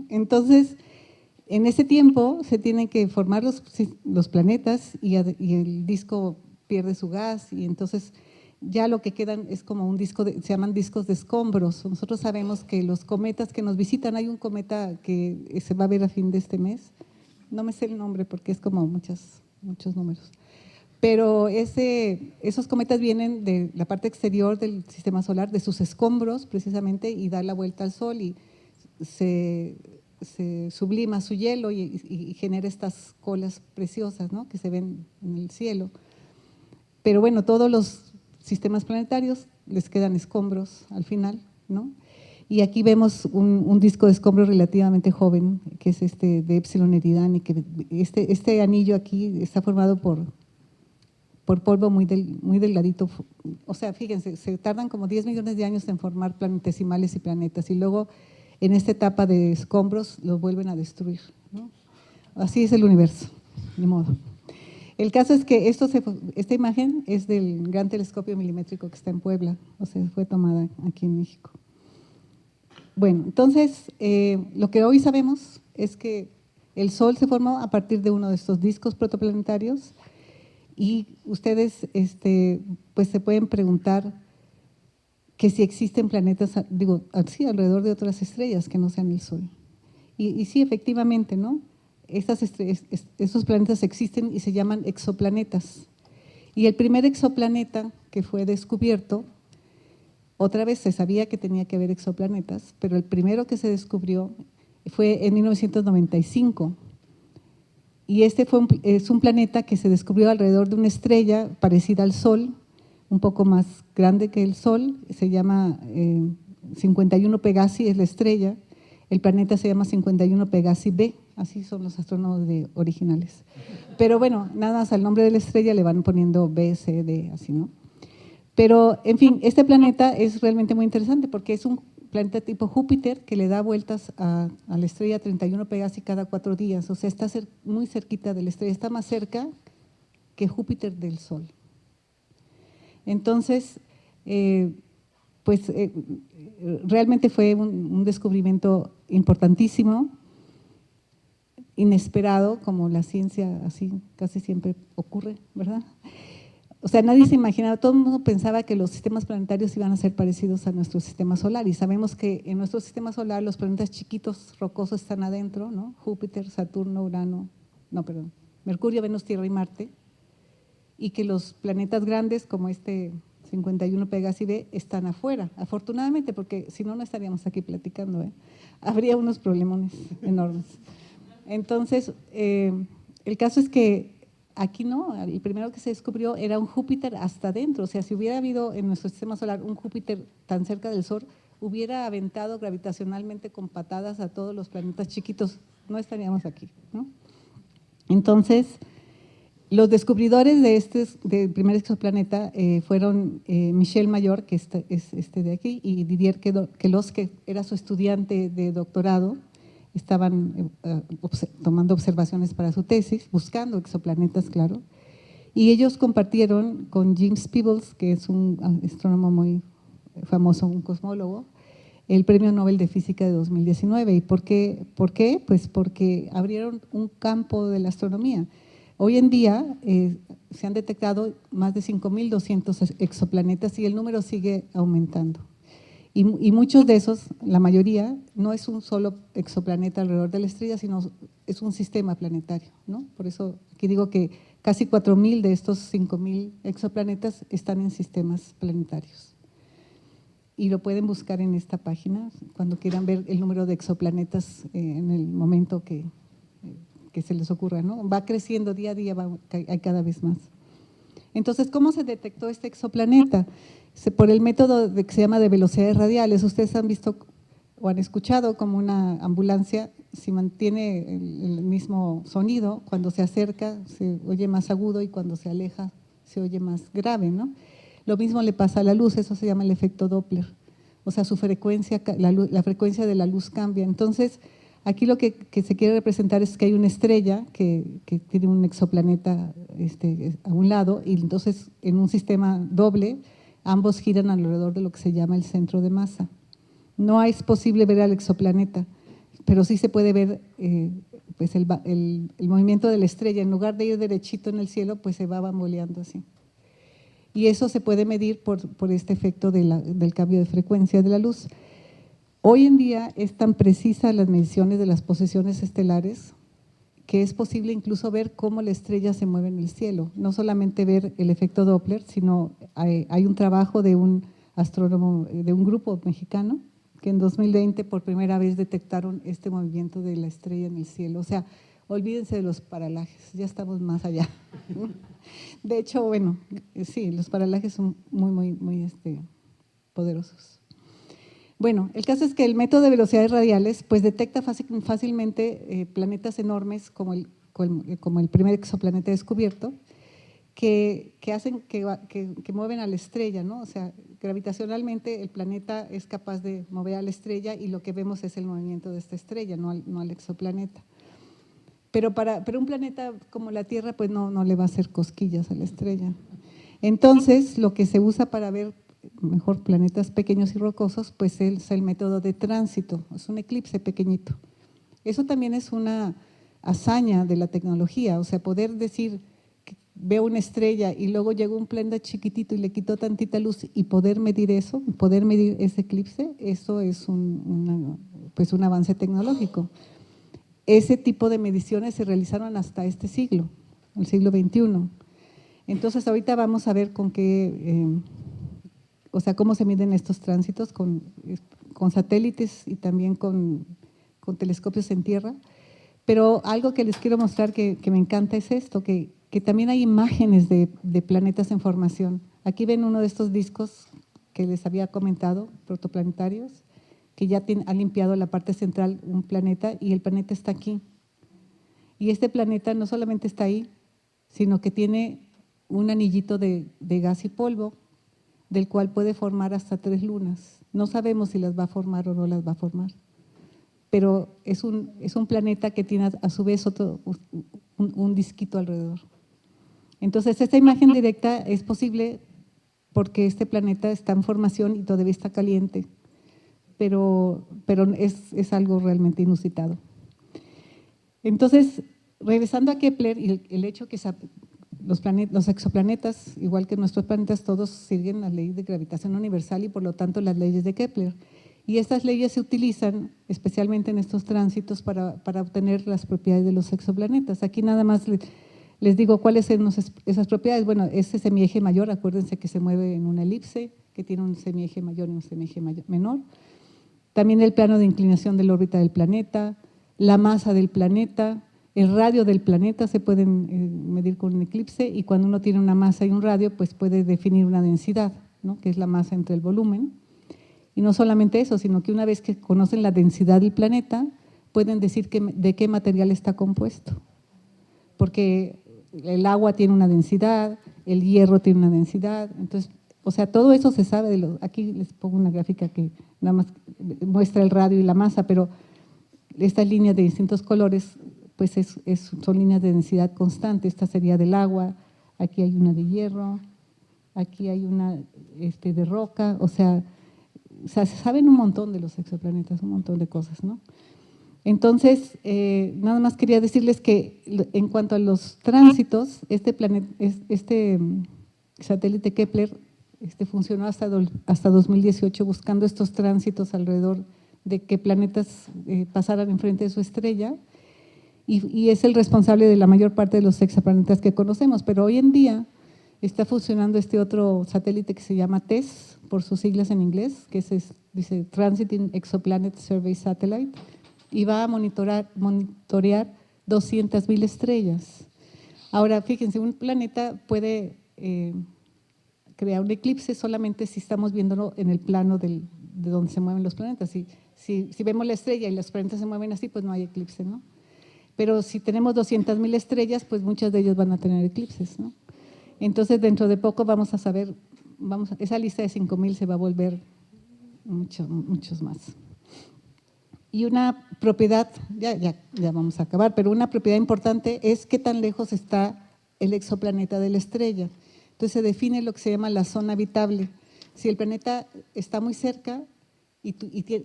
Entonces, en ese tiempo se tienen que formar los planetas y el disco pierde su gas y entonces ya lo que quedan es como un disco, se llaman discos de escombros. Nosotros sabemos que los cometas que nos visitan, hay un cometa que se va a ver a fin de este mes, no me sé el nombre porque es como muchos números, pero esos cometas vienen de la parte exterior del sistema solar, de sus escombros precisamente, y da la vuelta al Sol y se sublima su hielo y genera estas colas preciosas, ¿no? Que se ven en el cielo. Pero bueno, todos los sistemas planetarios les quedan escombros al final, ¿no? Y aquí vemos un disco de escombros relativamente joven, que es de Epsilon Eridani, que este anillo aquí está formado por polvo muy delgadito. O sea, fíjense, se tardan como 10 millones de años en formar planetesimales y planetas, y luego en esta etapa de escombros los vuelven a destruir, ¿no? Así es el universo, ni modo. El caso es que esta imagen es del Gran Telescopio Milimétrico que está en Puebla, o sea, fue tomada aquí en México. Bueno, entonces, lo que hoy sabemos es que el Sol se formó a partir de uno de estos discos protoplanetarios y ustedes pues se pueden preguntar que si existen planetas, digo, así alrededor de otras estrellas que no sean el Sol. Y sí, efectivamente, ¿no? Estos planetas existen y se llaman exoplanetas. Y el primer exoplaneta que fue descubierto, otra vez se sabía que tenía que haber exoplanetas, pero el primero que se descubrió fue en 1995. Y este es un planeta que se descubrió alrededor de una estrella parecida al Sol, un poco más grande que el Sol, se llama 51 Pegasi, es la estrella. El planeta se llama 51 Pegasi b, así son los astrónomos originales. Pero bueno, nada más al nombre de la estrella le van poniendo B, C, D, así, ¿no? Pero, en fin, este planeta es realmente muy interesante porque es un planeta tipo Júpiter que le da vueltas a la estrella 31 Pegasi cada 4 días. O sea, está muy cerquita de la estrella, está más cerca que Júpiter del Sol. Entonces, realmente fue un descubrimiento importantísimo, inesperado, como la ciencia así casi siempre ocurre, ¿verdad? O sea, nadie se imaginaba, todo el mundo pensaba que los sistemas planetarios iban a ser parecidos a nuestro sistema solar, y sabemos que en nuestro sistema solar los planetas chiquitos, rocosos, están adentro, ¿no? Júpiter, Saturno, Urano, Mercurio, Venus, Tierra y Marte, y que los planetas grandes como este 51 Pegasi b están afuera, afortunadamente, porque si no, no estaríamos aquí platicando, ¿eh? Habría unos problemones enormes. Entonces, el caso es que aquí no, el primero que se descubrió era un Júpiter hasta adentro, o sea, si hubiera habido en nuestro sistema solar un Júpiter tan cerca del Sol, hubiera aventado gravitacionalmente con patadas a todos los planetas chiquitos, no estaríamos aquí, ¿no? Entonces, los descubridores del primer exoplaneta fueron Michel Mayor, que es de aquí, y Didier Queloz, que era su estudiante de doctorado. Estaban tomando observaciones para su tesis, buscando exoplanetas, claro. Y ellos compartieron con James Peebles, que es un astrónomo muy famoso, un cosmólogo, el Premio Nobel de Física de 2019. ¿Y por qué? Pues porque abrieron un campo de la astronomía. Hoy en día se han detectado más de 5.200 exoplanetas y el número sigue aumentando. Y muchos de esos, la mayoría, no es un solo exoplaneta alrededor de la estrella, sino es un sistema planetario, ¿no? Por eso aquí digo que casi 4.000 de estos 5.000 exoplanetas están en sistemas planetarios. Y lo pueden buscar en esta página cuando quieran ver el número de exoplanetas en el momento que se les ocurra, ¿no? Va creciendo día a día, hay cada vez más. Entonces, ¿cómo se detectó este exoplaneta? Por el método que se llama de velocidades radiales. Ustedes han visto o han escuchado como una ambulancia, si mantiene el mismo sonido, cuando se acerca se oye más agudo y cuando se aleja se oye más grave, ¿no? Lo mismo le pasa a la luz, eso se llama el efecto Doppler. O sea, su frecuencia, la frecuencia de la luz cambia. Entonces, aquí lo que se quiere representar es que hay una estrella que tiene un exoplaneta a un lado, y entonces en un sistema doble, ambos giran alrededor de lo que se llama el centro de masa. No es posible ver al exoplaneta, pero sí se puede ver pues el movimiento de la estrella. En lugar de ir derechito en el cielo, pues se va bamboleando así. Y eso se puede medir por este efecto del cambio de frecuencia de la luz. Hoy en día es tan precisa las mediciones de las posiciones estelares que es posible incluso ver cómo la estrella se mueve en el cielo. No solamente ver el efecto Doppler, sino hay un trabajo de un astrónomo, de un grupo mexicano, que en 2020 por primera vez detectaron este movimiento de la estrella en el cielo. O sea, olvídense de los paralajes, ya estamos más allá. De hecho, bueno, sí, los paralajes son muy poderosos. Bueno, el caso es que el método de velocidades radiales pues detecta fácilmente planetas enormes como el primer exoplaneta descubierto, que mueven a la estrella, ¿no? O sea, gravitacionalmente el planeta es capaz de mover a la estrella y lo que vemos es el movimiento de esta estrella, no al exoplaneta. Pero un planeta como la Tierra pues no le va a hacer cosquillas a la estrella. Entonces, lo que se usa para ver mejor planetas pequeños y rocosos, pues es el método de tránsito, es un eclipse pequeñito. Eso también es una hazaña de la tecnología, o sea, poder decir veo una estrella y luego llegó un planeta chiquitito y le quitó tantita luz y poder medir eso, poder medir ese eclipse, eso es pues un avance tecnológico. Ese tipo de mediciones se realizaron hasta este siglo, el siglo XXI. Entonces, ahorita vamos a ver con qué, o sea, cómo se miden estos tránsitos con satélites y también con telescopios en tierra. Pero algo que les quiero mostrar que me encanta es esto, que también hay imágenes de planetas en formación. Aquí ven uno de estos discos que les había comentado, protoplanetarios, que ya ha limpiado la parte central un planeta y el planeta está aquí. Y este planeta no solamente está ahí, sino que tiene un anillito de gas y polvo, del cual puede formar hasta 3 lunas. No sabemos si las va a formar o no las va a formar, pero es un planeta que tiene a su vez un disquito alrededor. Entonces, esta imagen directa es posible porque este planeta está en formación y todavía está caliente, pero es algo realmente inusitado. Entonces, regresando a Kepler y el hecho que los exoplanetas, igual que nuestros planetas, todos siguen la ley de gravitación universal y por lo tanto las leyes de Kepler. Y estas leyes se utilizan especialmente en estos tránsitos para obtener las propiedades de los exoplanetas. Aquí nada más les digo cuáles son esas propiedades. Bueno, ese semieje mayor, acuérdense que se mueve en una elipse, que tiene un semieje mayor y un semieje menor. También el plano de inclinación de la órbita del planeta, la masa del planeta, el radio del planeta se pueden medir con un eclipse y cuando uno tiene una masa y un radio, pues puede definir una densidad, ¿no? Que es la masa entre el volumen. Y no solamente eso, sino que una vez que conocen la densidad del planeta, pueden decir de qué material está compuesto. Porque el agua tiene una densidad, el hierro tiene una densidad, entonces, o sea, todo eso se sabe aquí les pongo una gráfica que nada más muestra el radio y la masa, pero estas líneas de distintos colores, pues son líneas de densidad constante. Esta sería del agua, aquí hay una de hierro, aquí hay una de roca, o sea, se saben un montón de los exoplanetas, un montón de cosas, ¿no? Entonces, nada más quería decirles que en cuanto a los tránsitos, este satélite Kepler funcionó hasta 2018 buscando estos tránsitos alrededor de que planetas pasaran enfrente de su estrella y es el responsable de la mayor parte de los exoplanetas que conocemos, pero hoy en día está funcionando este otro satélite que se llama TESS, por sus siglas en inglés, que dice Transiting Exoplanet Survey Satellite, y va a monitorear 200,000 estrellas. Ahora, fíjense, un planeta puede crear un eclipse solamente si estamos viéndolo en el plano de donde se mueven los planetas. Si vemos la estrella y los planetas se mueven así, pues no hay eclipse, ¿no? Pero si tenemos 200,000 estrellas, pues muchas de ellos van a tener eclipses, ¿no? Entonces, dentro de poco vamos a saber, esa lista de 5,000 se va a volver muchos más. Y una propiedad, ya vamos a acabar, pero una propiedad importante es qué tan lejos está el exoplaneta de la estrella. Entonces se define lo que se llama la zona habitable. Si el planeta está muy cerca y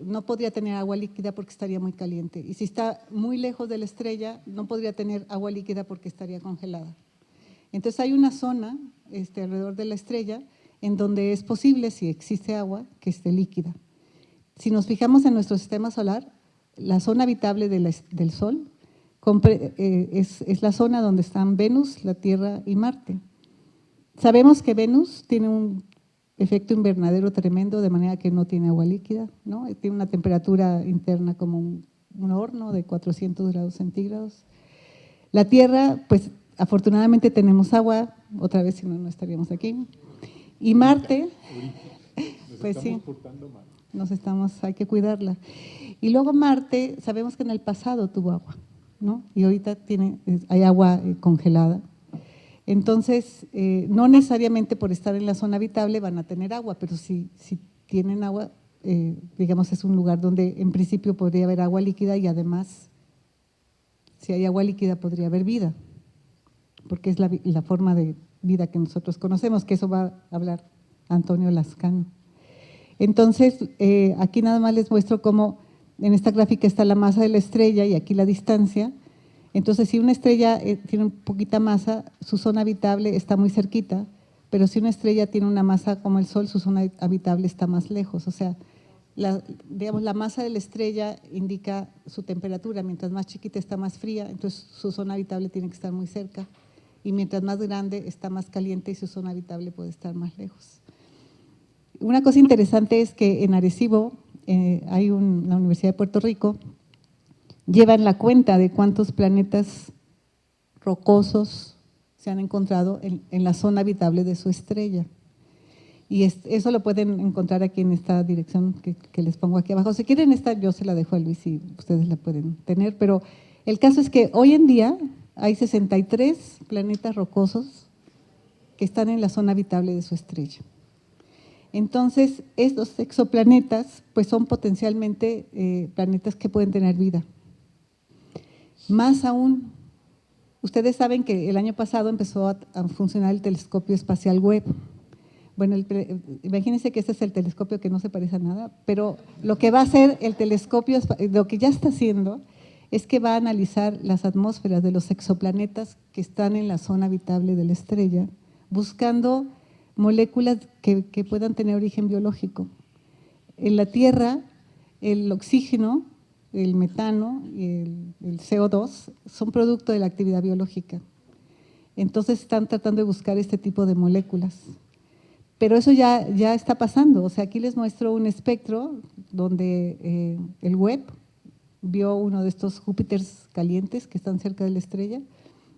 no podría tener agua líquida porque estaría muy caliente. Y si está muy lejos de la estrella, no podría tener agua líquida porque estaría congelada. Entonces hay una zona alrededor de la estrella en donde es posible, si existe agua, que esté líquida. Si nos fijamos en nuestro sistema solar, la zona habitable del Sol es la zona donde están Venus, la Tierra y Marte. Sabemos que Venus tiene un efecto invernadero tremendo, de manera que no tiene agua líquida, ¿no? Tiene una temperatura interna como un horno de 400 grados centígrados. La Tierra, pues afortunadamente tenemos agua, otra vez si no, no estaríamos aquí. Y Marte, pues sí, hay que cuidarla. Y luego Marte, sabemos que en el pasado tuvo agua, ¿no? Y ahorita hay agua congelada. Entonces, no necesariamente por estar en la zona habitable van a tener agua, pero si tienen agua, digamos, es un lugar donde en principio podría haber agua líquida y además, si hay agua líquida podría haber vida, porque es la forma de vida que nosotros conocemos, que eso va a hablar Antonio Lascano. Entonces, aquí nada más les muestro cómo en esta gráfica está la masa de la estrella y aquí la distancia. Entonces, si una estrella tiene poquita masa, su zona habitable está muy cerquita, pero si una estrella tiene una masa como el Sol, su zona habitable está más lejos. O sea, digamos, la masa de la estrella indica su temperatura. Mientras más chiquita está más fría, entonces su zona habitable tiene que estar muy cerca. Y mientras más grande está más caliente y su zona habitable puede estar más lejos. Una cosa interesante es que en Arecibo, la Universidad de Puerto Rico, llevan la cuenta de cuántos planetas rocosos se han encontrado en la zona habitable de su estrella. Y eso lo pueden encontrar aquí en esta dirección que les pongo aquí abajo. Si quieren esta, yo se la dejo a Luis y ustedes la pueden tener. Pero el caso es que hoy en día hay 63 planetas rocosos que están en la zona habitable de su estrella. Entonces, estos exoplanetas pues son potencialmente planetas que pueden tener vida. Más aún, ustedes saben que el año pasado empezó a funcionar el telescopio espacial Webb. Bueno, imagínense que este es el telescopio que no se parece a nada, pero lo que va a hacer el telescopio, lo que ya está haciendo, es que va a analizar las atmósferas de los exoplanetas que están en la zona habitable de la estrella, buscando moléculas que puedan tener origen biológico. En la Tierra, el oxígeno, el metano y el CO2 son producto de la actividad biológica. Entonces están tratando de buscar este tipo de moléculas. Pero eso ya está pasando. O sea, aquí les muestro un espectro donde el Webb vio uno de estos Júpiters calientes que están cerca de la estrella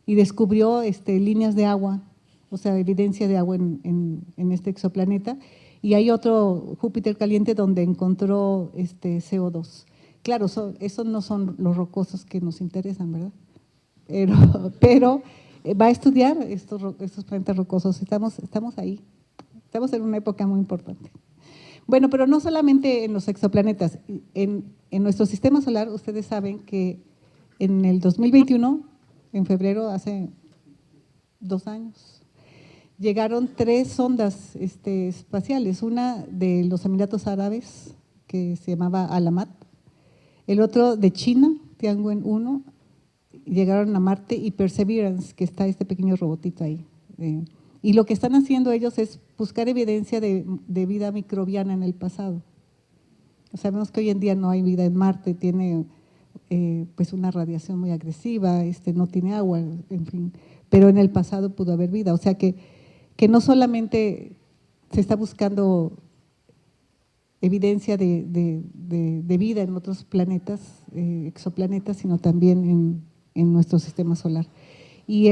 y descubrió líneas de agua, o sea, evidencia de agua en este exoplaneta. Y hay otro Júpiter caliente donde encontró CO2. Claro, esos no son los rocosos que nos interesan, ¿verdad? Pero va a estudiar estos planetas rocosos. Estamos ahí. Estamos en una época muy importante. Bueno, pero no solamente en los exoplanetas. En nuestro sistema solar, ustedes saben que en el 2021, en febrero, hace 2 años, llegaron 3 sondas espaciales. Una de los Emiratos Árabes, que se llamaba Alamat, el otro de China, Tiangwen-1, llegaron a Marte, y Perseverance, que está este pequeño robotito ahí. Y lo que están haciendo ellos es buscar evidencia de vida microbiana en el pasado. Sabemos que hoy en día no hay vida en Marte, tiene pues una radiación muy agresiva, no tiene agua, en fin, pero en el pasado pudo haber vida. O sea que no solamente se está buscando evidencia de vida en otros planetas, exoplanetas, sino también en nuestro sistema solar. Y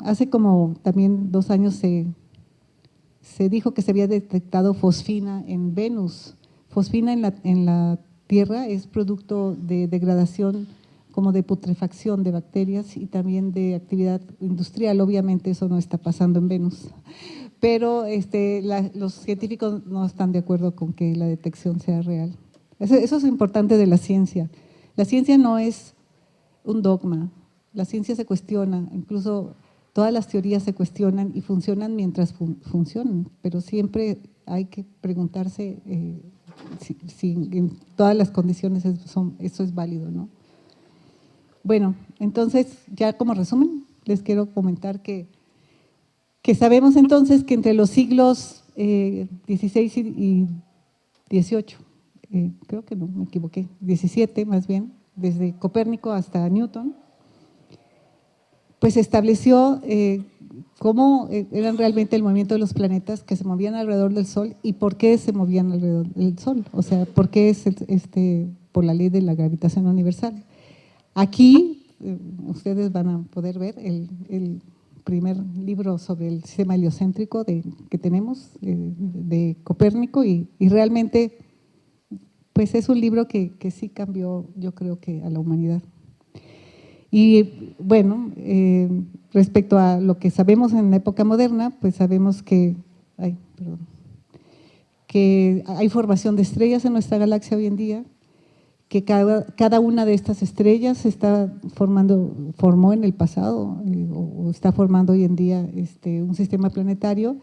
hace como también 2 años se dijo que se había detectado fosfina en Venus. Fosfina en la Tierra es producto de degradación, como de putrefacción de bacterias y también de actividad industrial. Obviamente eso no está pasando en Venus, pero los científicos no están de acuerdo con que la detección sea real. Eso es importante de la ciencia. La ciencia no es un dogma. La ciencia se cuestiona, incluso todas las teorías se cuestionan y funcionan mientras funcionan, pero siempre hay que preguntarse si en todas las condiciones eso es válido, ¿no? Bueno, entonces ya como resumen les quiero comentar que sabemos entonces que entre los siglos XVI y XVIII, creo que no, me equivoqué, 17 más bien, desde Copérnico hasta Newton, pues se estableció cómo eran realmente el movimiento de los planetas que se movían alrededor del Sol y por qué se movían alrededor del Sol. O sea, por qué es por la ley de la gravitación universal. Aquí ustedes van a poder ver el primer libro sobre el sistema heliocéntrico que tenemos de Copérnico y realmente pues es un libro que sí cambió, yo creo que a la humanidad. Y bueno, respecto a lo que sabemos en la época moderna, pues sabemos que hay formación de estrellas en nuestra galaxia hoy en día, que cada una de estas estrellas formó en el pasado o está formando hoy en día un sistema planetario,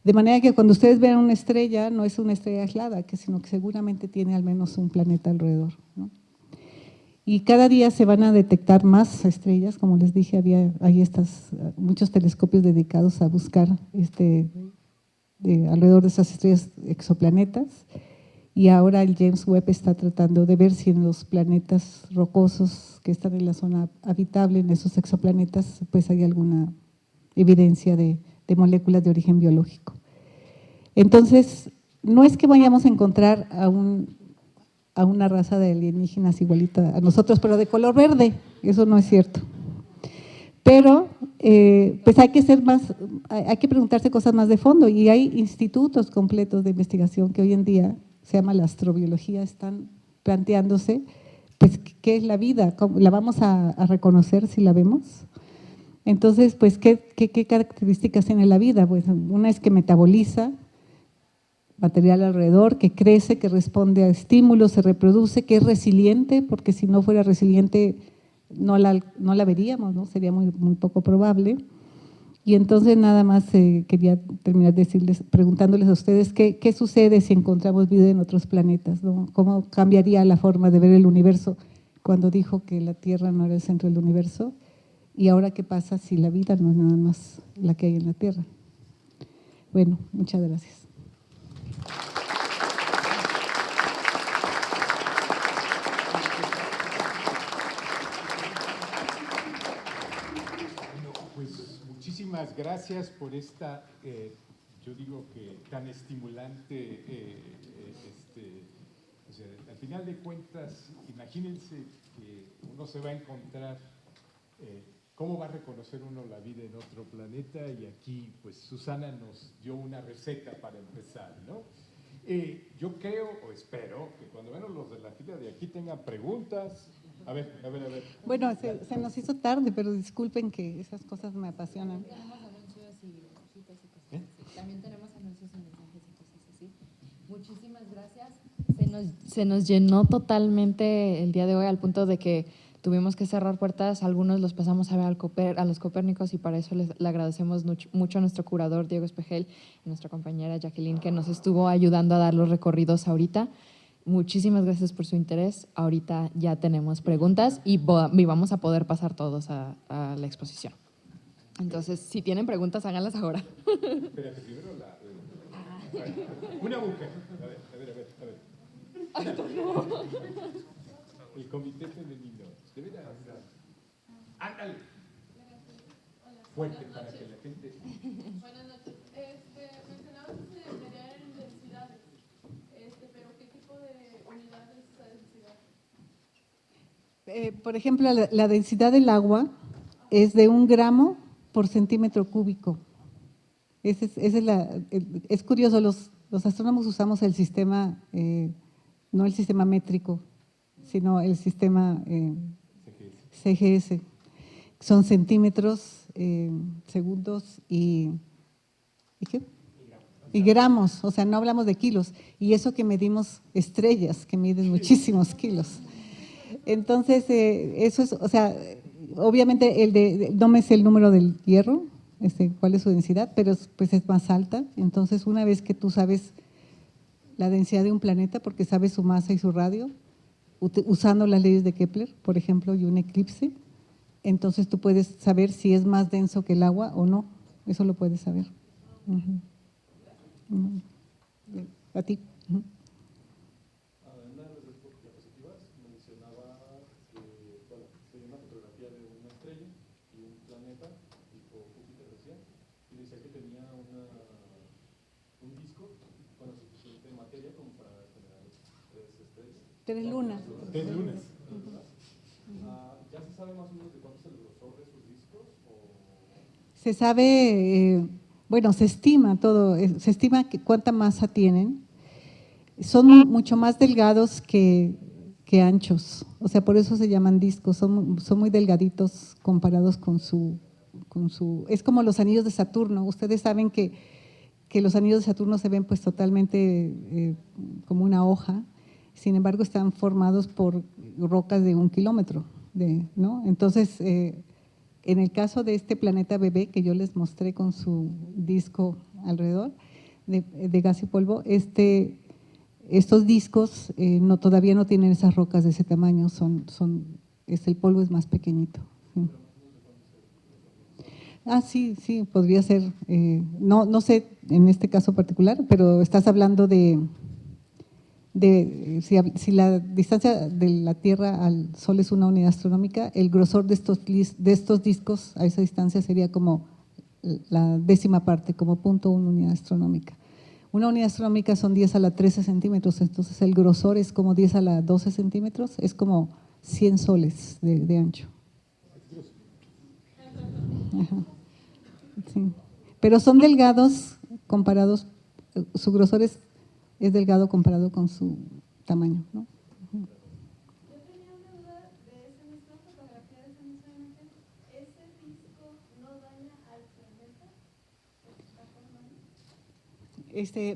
de manera que cuando ustedes vean una estrella, no es una estrella aislada, sino que seguramente tiene al menos un planeta alrededor, ¿no? Y cada día se van a detectar más estrellas, como les dije, hay muchos telescopios dedicados a buscar alrededor de esas estrellas exoplanetas. Y ahora el James Webb está tratando de ver si en los planetas rocosos que están en la zona habitable, en esos exoplanetas, pues hay alguna evidencia de moléculas de origen biológico. Entonces, no es que vayamos a encontrar a una raza de alienígenas igualita a nosotros, pero de color verde, eso no es cierto. Pero pues hay que preguntarse cosas más de fondo, y hay institutos completos de investigación que hoy en día se llama la astrobiología, están planteándose pues qué es la vida, cómo la vamos a reconocer si la vemos. Entonces, pues ¿qué características tiene la vida? Pues una es que metaboliza material alrededor, que crece, que responde a estímulos, se reproduce, que es resiliente, porque si no fuera resiliente no la veríamos, ¿no? Sería muy, muy poco probable. Y entonces nada más quería terminar preguntándoles a ustedes qué sucede si encontramos vida en otros planetas, ¿no? ¿Cómo cambiaría la forma de ver el universo cuando dijo que la Tierra no era el centro del universo? Y ahora, ¿qué pasa si la vida no es nada más la que hay en la Tierra? Bueno, muchas gracias. Muchísimas gracias por esta, yo digo que tan estimulante, o sea, al final de cuentas, imagínense que uno se va a encontrar, cómo va a reconocer uno la vida en otro planeta, y aquí pues Susana nos dio una receta para empezar, ¿no? Yo creo o espero que cuando menos los de la fila de aquí tengan preguntas. A ver. Bueno, se nos hizo tarde, pero disculpen que esas cosas me apasionan. Tenemos anuncios y hojitas y cosas así. También tenemos anuncios y mensajes y cosas así. Muchísimas gracias. Se nos llenó totalmente el día de hoy, al punto de que tuvimos que cerrar puertas. Algunos los pasamos a ver a los Copérnicos, y para eso le agradecemos mucho a nuestro curador Diego Espejel y nuestra compañera Jacqueline, que nos estuvo ayudando a dar los recorridos ahorita. Muchísimas gracias por su interés. Ahorita ya tenemos preguntas y vamos a poder pasar todos a la exposición. Entonces, si tienen preguntas, háganlas ahora. Espérate, primero una mujer. A ver. El comité femenino. Ándale. Fuerte para que la gente. Buenas noches. Mencionabas que se medía en densidades, pero ¿qué tipo de unidad es esa densidad? Por ejemplo, la densidad del agua es de 1 gramo por centímetro cúbico. Es curioso, los astrónomos usamos el sistema, no el sistema métrico, sino el sistema CGS. Son centímetros, segundos y gramos, o sea, no hablamos de kilos. Y eso que medimos estrellas, que miden muchísimos kilos. Entonces, eso es, o sea, obviamente no me sé el número del hierro, cuál es su densidad, pero pues es más alta. Entonces, una vez que tú sabes la densidad de un planeta, porque sabes su masa y su radio, usando las leyes de Kepler, por ejemplo, y un eclipse, entonces tú puedes saber si es más denso que el agua o no. Eso lo puedes saber. A ti. En una de las diapositivas mencionaba que, bueno, se dio una fotografía de una estrella y un planeta, tipo Júpiter decía, y decía que tenía un disco con la suficiente materia como para generar 3 estrellas. 3 lunas. 3 lunas. ¿Ya se sabe más o menos de cuánto es el grosor de esos discos? Se sabe, bueno, se estima todo, se estima cuánta masa tienen. Son mucho más delgados que anchos, o sea, por eso se llaman discos, son muy delgaditos comparados con su… Es como los anillos de Saturno. Ustedes saben que los anillos de Saturno se ven pues totalmente como una hoja, sin embargo están formados por rocas de 1 kilómetro, ¿no? Entonces, en el caso de este planeta bebé que yo les mostré con su disco alrededor de gas y polvo, estos discos todavía no tienen esas rocas de ese tamaño, el polvo es más pequeñito. Sí. Sí, podría ser. No sé en este caso particular, pero estás hablando si la distancia de la Tierra al Sol es una unidad astronómica, el grosor de estos discos a esa distancia sería como la 10ª parte, como 0.1 unidad astronómica. Una unidad astronómica son 10 a la 13 centímetros, entonces el grosor es como 10 a la 12 centímetros, es como 100 soles de ancho. Ajá. Sí. Pero son delgados comparados, su grosor es delgado comparado con su tamaño, ¿no? Yo tenía una duda de esa misma fotografía, de esa misma imagen. ¿Ese disco no daña al planeta? ¿O se está formando?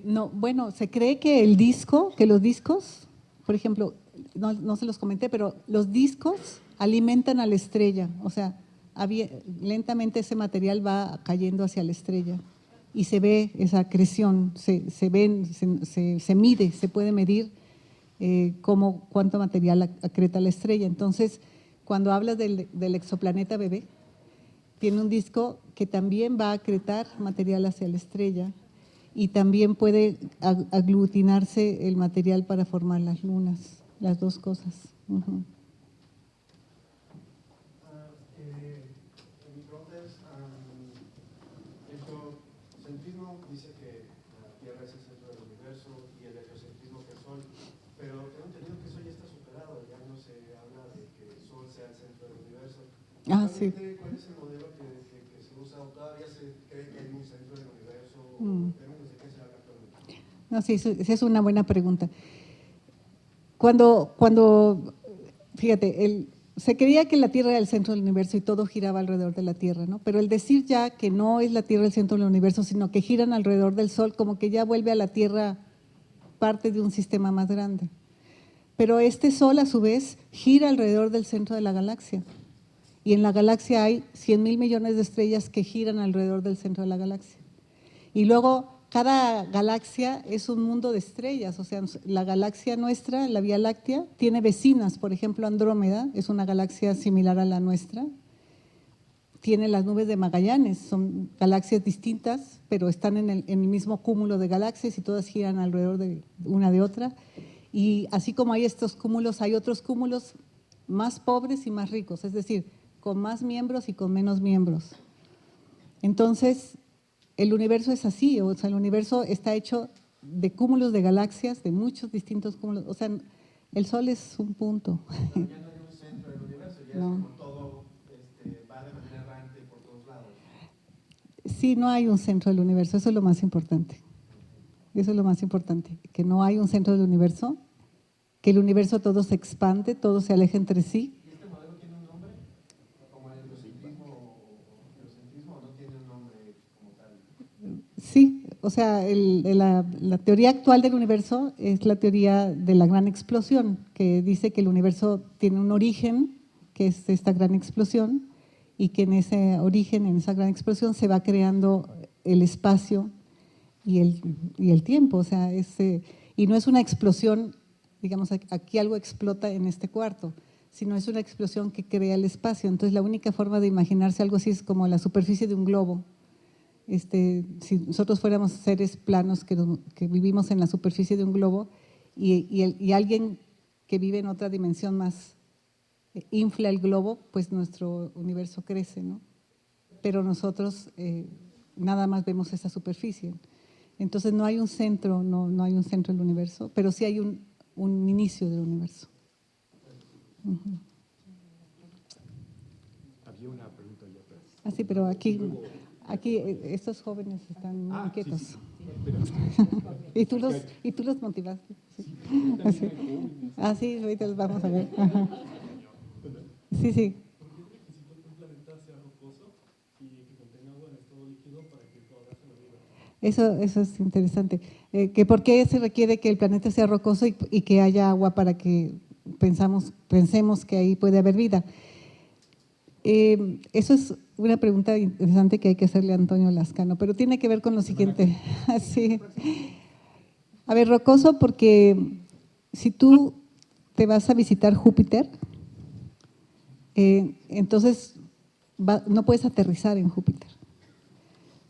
No, bueno, se cree que los discos, por ejemplo, no se los comenté, pero los discos alimentan a la estrella, o sea, lentamente ese material va cayendo hacia la estrella y se ve esa acreción, se mide, se puede medir cuánto material acreta la estrella. Entonces, cuando hablas del exoplaneta bebé, tiene un disco que también va a acretar material hacia la estrella y también puede aglutinarse el material para formar las lunas, las dos cosas. Uh-huh. Mi pregunta es, el geocentrismo dice que la Tierra es el centro del universo y el heliocentrismo que el Sol, pero tengo entendido que eso ya está superado, ya no se habla de que el Sol sea el centro del universo. Sí. ¿Cuál es el modelo que se usa o todavía se cree que hay un centro del universo? No, sí, esa es una buena pregunta. Fíjate, se creía que la Tierra era el centro del universo y todo giraba alrededor de la Tierra, ¿no? Pero el decir ya que no es la Tierra el centro del universo, sino que giran alrededor del Sol, como que ya vuelve a la Tierra parte de un sistema más grande. Pero este Sol, a su vez, gira alrededor del centro de la galaxia. Y en la galaxia hay 100.000 millones de estrellas que giran alrededor del centro de la galaxia. Y luego, cada galaxia es un mundo de estrellas, o sea, la galaxia nuestra, la Vía Láctea, tiene vecinas, por ejemplo, Andrómeda es una galaxia similar a la nuestra, tiene las nubes de Magallanes, son galaxias distintas, pero están en el mismo cúmulo de galaxias y todas giran alrededor de una de otra, y así como hay estos cúmulos, hay otros cúmulos más pobres y más ricos, es decir, con más miembros y con menos miembros. Entonces, el universo es así, o sea, el universo está hecho de cúmulos de galaxias, de muchos distintos cúmulos, o sea, el Sol es un punto. Pero ya no hay un centro del universo, ya no. Es como todo va de manera errante por todos lados. Sí, no hay un centro del universo, eso es lo más importante. Eso es lo más importante, que no hay un centro del universo, que el universo todo se expande, todo se aleja entre sí. ¿Y este modelo tiene un nombre? ¿Como el heliocentrismo o no tiene un nombre como tal? Sí, o sea, la teoría actual del universo es la teoría de la gran explosión, que dice que el universo tiene un origen, que es esta gran explosión, y que en ese origen, en esa gran explosión, se va creando el espacio y el tiempo. O sea, y no es una explosión, digamos, aquí algo explota en este cuarto, sino es una explosión que crea el espacio. Entonces, la única forma de imaginarse algo así es como la superficie de un globo. Si nosotros fuéramos seres planos que vivimos en la superficie de un globo y alguien que vive en otra dimensión más infla el globo, pues nuestro universo crece, ¿no? Pero nosotros nada más vemos esa superficie. Entonces no hay un centro, no hay un centro del universo, pero sí hay un inicio del universo. Uh-huh. Había una pregunta allá atrás. Sí, pero aquí estos jóvenes están muy inquietos. Sí. Y tú los motivaste. Sí. Sí, ahorita los vamos a ver. Ajá. Sí. ¿Por qué necesito que un planeta sea rocoso y que contenga agua en estado líquido para que todavía sobreviva? Eso es interesante. Que ¿por qué se requiere que el planeta sea rocoso y que haya agua para que pensemos que ahí puede haber vida? Eso es una pregunta interesante que hay que hacerle a Antonio Lascano, pero tiene que ver con lo siguiente. Sí. A ver, rocoso porque si tú te vas a visitar Júpiter, entonces no puedes aterrizar en Júpiter.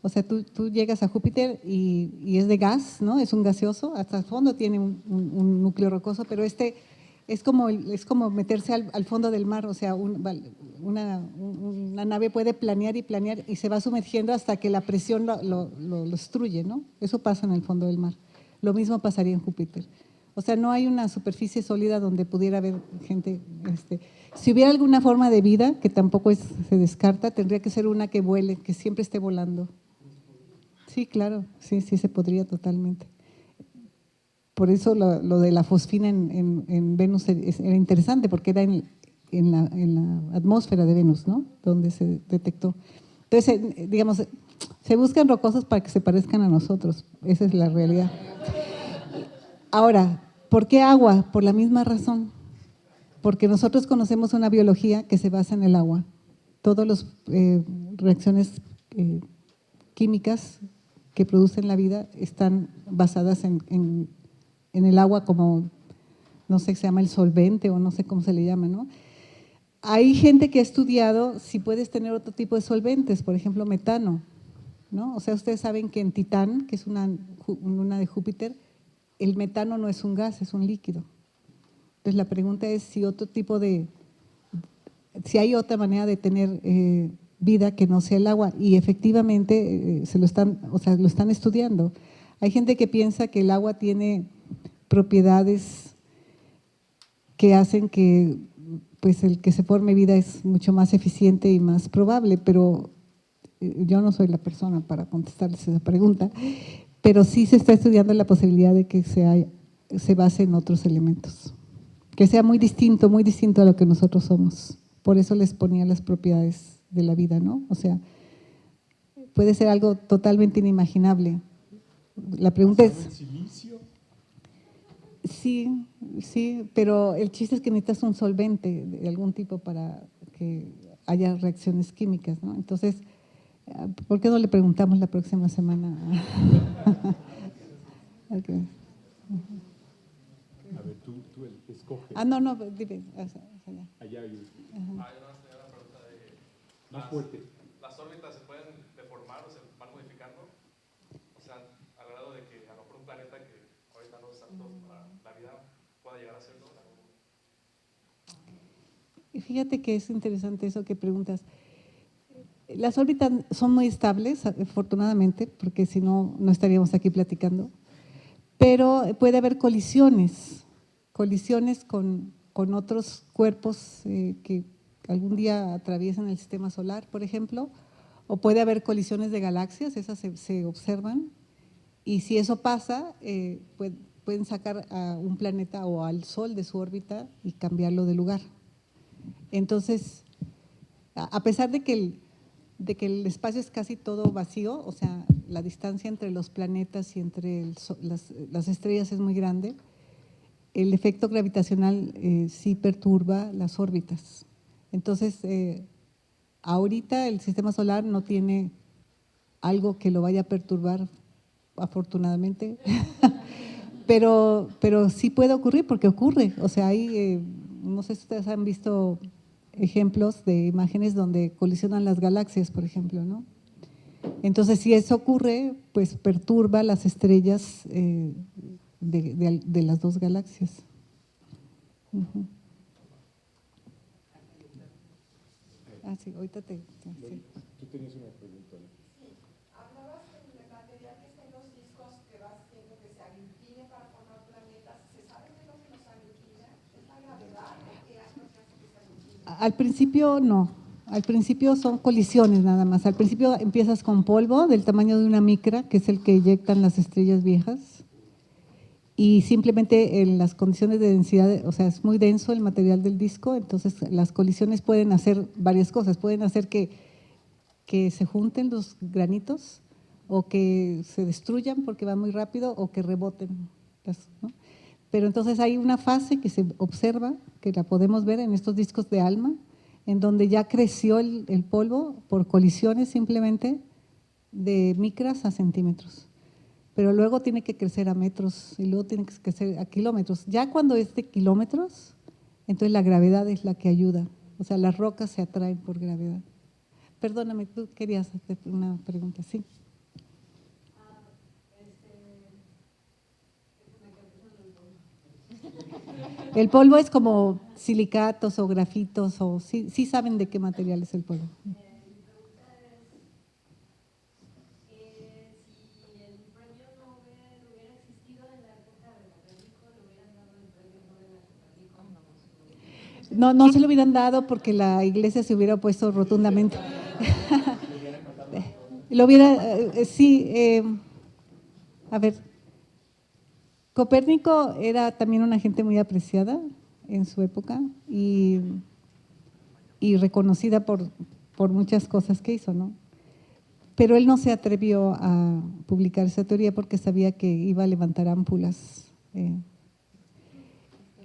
O sea, tú llegas a Júpiter y es de gas, ¿no? Es un gaseoso, hasta el fondo tiene un núcleo rocoso, pero es como meterse al fondo del mar, o sea, una nave puede planear y se va sumergiendo hasta que la presión lo destruye, ¿no? Eso pasa en el fondo del mar. Lo mismo pasaría en Júpiter. O sea, no hay una superficie sólida donde pudiera haber gente. Si hubiera alguna forma de vida, que tampoco se descarta, tendría que ser una que vuele, que siempre esté volando. Sí, claro, sí se podría totalmente. Por eso lo de la fosfina en Venus era interesante, porque era en la atmósfera de Venus, ¿no? Donde se detectó. Entonces, digamos, se buscan rocosos para que se parezcan a nosotros. Esa es la realidad. Ahora, ¿por qué agua? Por la misma razón. Porque nosotros conocemos una biología que se basa en el agua. Todas las reacciones químicas que producen la vida están basadas en el agua como, no sé, se llama el solvente o no sé cómo se le llama, ¿no? Hay gente que ha estudiado si puedes tener otro tipo de solventes, por ejemplo, metano, ¿no? O sea, ustedes saben que en Titán, que es una luna de Júpiter, el metano no es un gas, es un líquido. Entonces la pregunta es si hay otra manera de tener vida que no sea el agua, y efectivamente lo están estudiando. Hay gente que piensa que el agua tiene propiedades que hacen que pues el que se forme vida es mucho más eficiente y más probable, pero yo no soy la persona para contestarles esa pregunta, pero sí se está estudiando la posibilidad de que se base en otros elementos, que sea muy distinto a lo que nosotros somos. Por eso les ponía las propiedades de la vida, ¿no? O sea, puede ser algo totalmente inimaginable. La pregunta es… ¿Silicio? Sí, pero el chiste es que necesitas un solvente de algún tipo para que haya reacciones químicas, ¿no? Entonces, ¿por qué no le preguntamos la próxima semana? Okay. A ver, tú escoge. No, dime. Allá hay Hay una pregunta de… más fuerte. ¿Las órbitas se pueden deformar o se van modificando? O sea, al grado de que a lo mejor un planeta que ahorita no es apto para la vida pueda llegar a serlo. Y fíjate que es interesante eso que preguntas. Las órbitas son muy estables, afortunadamente, porque si no, no estaríamos aquí platicando. Pero puede haber colisiones con otros cuerpos que algún día atraviesan el sistema solar, por ejemplo, o puede haber colisiones de galaxias, esas se observan, y si eso pasa, pueden sacar a un planeta o al Sol de su órbita y cambiarlo de lugar. Entonces, a pesar de que el espacio es casi todo vacío, o sea, la distancia entre los planetas y entre las estrellas es muy grande, el efecto gravitacional sí perturba las órbitas. Entonces, ahorita el sistema solar no tiene algo que lo vaya a perturbar, afortunadamente, pero sí puede ocurrir, porque ocurre. O sea, no sé si ustedes han visto ejemplos de imágenes donde colisionan las galaxias, por ejemplo, ¿no? Entonces, si eso ocurre, pues perturba las estrellas de las dos galaxias. Sí, ahorita sí. Tú tenías una pregunta. Hablabas del material que está en los discos que va haciendo que se aglutine para formar planetas. ¿Se sabe qué es lo que los aglutina? ¿Es la gravedad o qué es lo que hace que se aglutine? Al principio no, al principio son colisiones nada más. Al principio empiezas con polvo del tamaño de una micra, que es el que eyectan las estrellas viejas, y simplemente en las condiciones de densidad, o sea, es muy denso el material del disco, entonces las colisiones pueden hacer varias cosas, pueden hacer que se junten los granitos, o que se destruyan porque va muy rápido, o que reboten, ¿no? Pero entonces hay una fase que se observa, que la podemos ver en estos discos de ALMA, en donde ya creció el polvo por colisiones simplemente de micras a centímetros. pero luego tiene que crecer a metros y luego tiene que crecer a kilómetros. Ya cuando es de kilómetros, entonces la gravedad es la que ayuda. O sea, las rocas se atraen por gravedad. Perdóname, tú querías hacer una pregunta, sí. El polvo es como silicatos o grafitos, o sí saben de qué material es el polvo. Mi pregunta es, si el premio Nobel hubiera existido en la época de Copérnico, ¿le hubieran dado el premio Nobel a Copérnico? No se lo hubieran dado porque la iglesia se hubiera opuesto rotundamente. Lo hubiera, a ver, Copérnico era también una gente muy apreciada en su época y reconocida por muchas cosas que hizo, ¿no? Pero él no se atrevió a publicar esa teoría porque sabía que iba a levantar ámpulas. El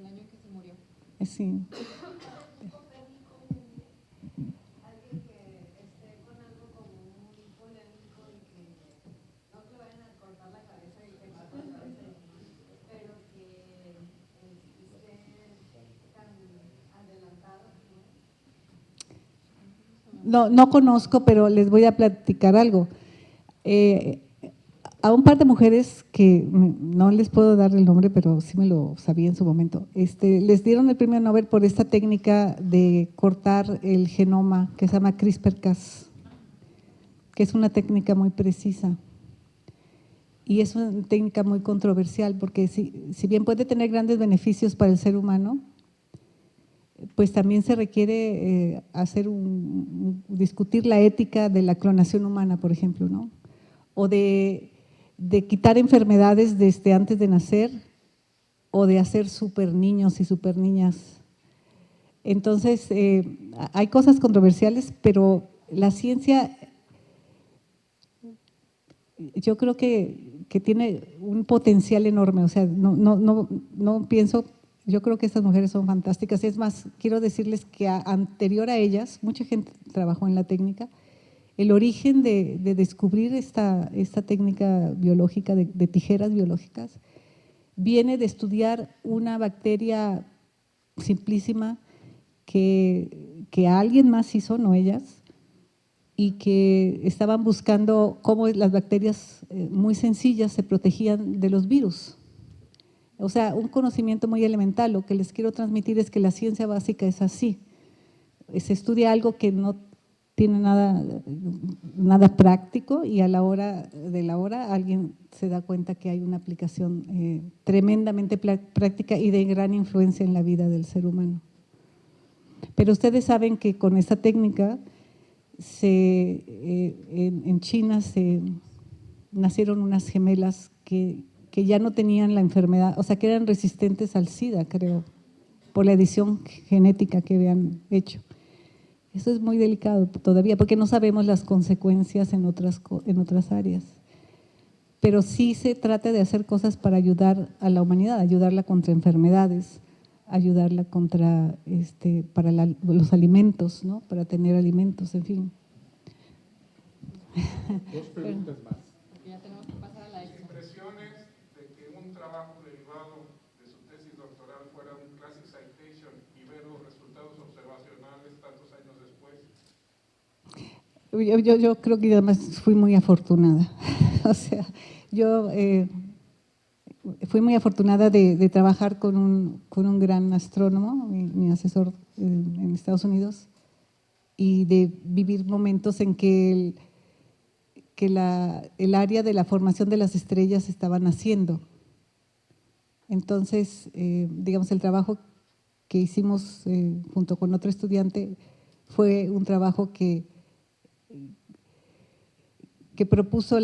año que se murió. Sí. Alguien que esté con algo como muy polémico y que no te vayan a cortar la cabeza y que va a pasarse, pero que esté tan adelantado, No conozco, pero les voy a platicar algo. A un par de mujeres que no les puedo dar el nombre, pero sí me lo sabía en su momento, les dieron el premio Nobel por esta técnica de cortar el genoma que se llama CRISPR-Cas, que es una técnica muy precisa. Y es una técnica muy controversial porque si bien puede tener grandes beneficios para el ser humano, pues también se requiere discutir la ética de la clonación humana, por ejemplo, ¿no? O de quitar enfermedades desde antes de nacer, o de hacer super niños y super niñas. Entonces, hay cosas controversiales, pero la ciencia, yo creo que tiene un potencial enorme. O sea, no pienso. Yo creo que estas mujeres son fantásticas. Es más, quiero decirles que anterior a ellas, mucha gente trabajó en la técnica. El origen de descubrir esta técnica biológica de tijeras biológicas viene de estudiar una bacteria simplísima que alguien más hizo, no ellas, y que estaban buscando cómo las bacterias muy sencillas se protegían de los virus. O sea, un conocimiento muy elemental. Lo que les quiero transmitir es que la ciencia básica es así. Se estudia algo que no tiene nada práctico y a la hora de la hora alguien se da cuenta que hay una aplicación tremendamente práctica y de gran influencia en la vida del ser humano. Pero ustedes saben que con esta técnica en China nacieron unas gemelas que ya no tenían la enfermedad, o sea, que eran resistentes al SIDA, creo, por la edición genética que habían hecho. Eso es muy delicado todavía, porque no sabemos las consecuencias en otras áreas. Pero sí se trata de hacer cosas para ayudar a la humanidad, ayudarla contra enfermedades, ayudarla para los alimentos, ¿no? Para tener alimentos, en fin. Dos preguntas más. Ya tenemos que pasar a la extra. Impresiones de que un trabajo derivado de su tesis doctoral fuera un classic citation y ver los resultados observacionales tantos años después. Yo creo que además fui muy afortunada. O sea, yo fui muy afortunada de trabajar con un gran astrónomo, mi asesor en Estados Unidos, y de vivir momentos en que el área de la formación de las estrellas estaba naciendo. Entonces, digamos, el trabajo que hicimos junto con otro estudiante fue un trabajo que propuso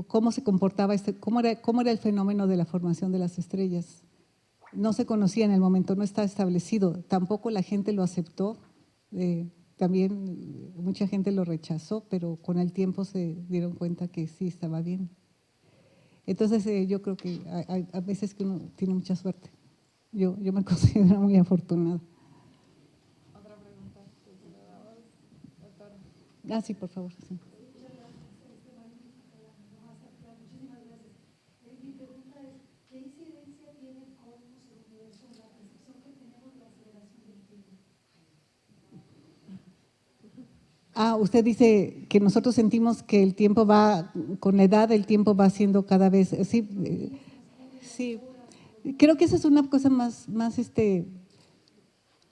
cómo se comportaba, cómo era el fenómeno de la formación de las estrellas. No se conocía en el momento, no estaba establecido, tampoco la gente lo aceptó, también mucha gente lo rechazó, pero con el tiempo se dieron cuenta que sí estaba bien. Entonces yo creo que hay veces que uno tiene mucha suerte. Yo me considero muy afortunada. Otra pregunta. Doctor. Ah, sí, por favor. Sí. Mi pregunta es, ¿qué incidencia tiene el cosmos, el universo, la percepción que tenemos de la aceleración del tiempo? Usted dice que nosotros sentimos que el tiempo va, con la edad el tiempo va siendo cada vez, sí, sí. Creo que esa es una cosa más,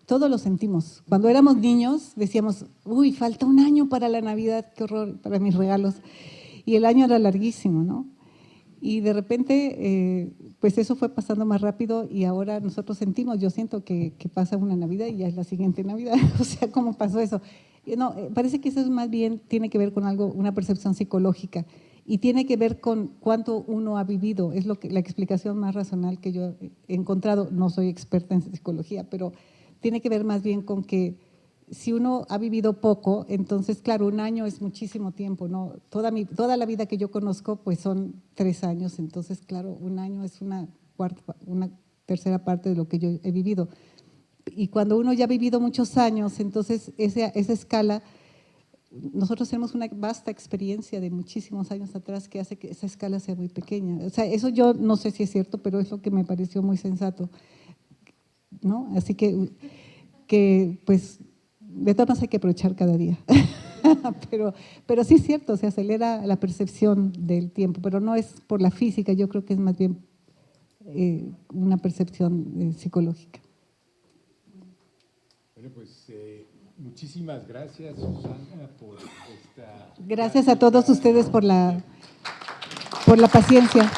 todos lo sentimos. Cuando éramos niños decíamos, uy, falta un año para la Navidad, qué horror, para mis regalos. Y el año era larguísimo, ¿no? Y de repente, pues eso fue pasando más rápido y ahora nosotros sentimos, yo siento que pasa una Navidad y ya es la siguiente Navidad. O sea, ¿cómo pasó eso? No, parece que eso es más bien, tiene que ver con algo, una percepción psicológica y tiene que ver con cuánto uno ha vivido. Es la explicación más racional que yo he encontrado. No soy experta en psicología, pero tiene que ver más bien con que si uno ha vivido poco, entonces, claro, un año es muchísimo tiempo, ¿no? Toda la vida que yo conozco, pues son 3 años, entonces, claro, un año es una tercera parte de lo que yo he vivido. Y cuando uno ya ha vivido muchos años, entonces esa escala, nosotros tenemos una vasta experiencia de muchísimos años atrás que hace que esa escala sea muy pequeña. O sea, eso yo no sé si es cierto, pero es lo que me pareció muy sensato, ¿no? Así que pues, de todas maneras hay que aprovechar cada día. pero sí es cierto, se acelera la percepción del tiempo, pero no es por la física, yo creo que es más bien una percepción psicológica. Bueno, pues muchísimas gracias, Susana, por esta… Gracias a todos ustedes por la paciencia.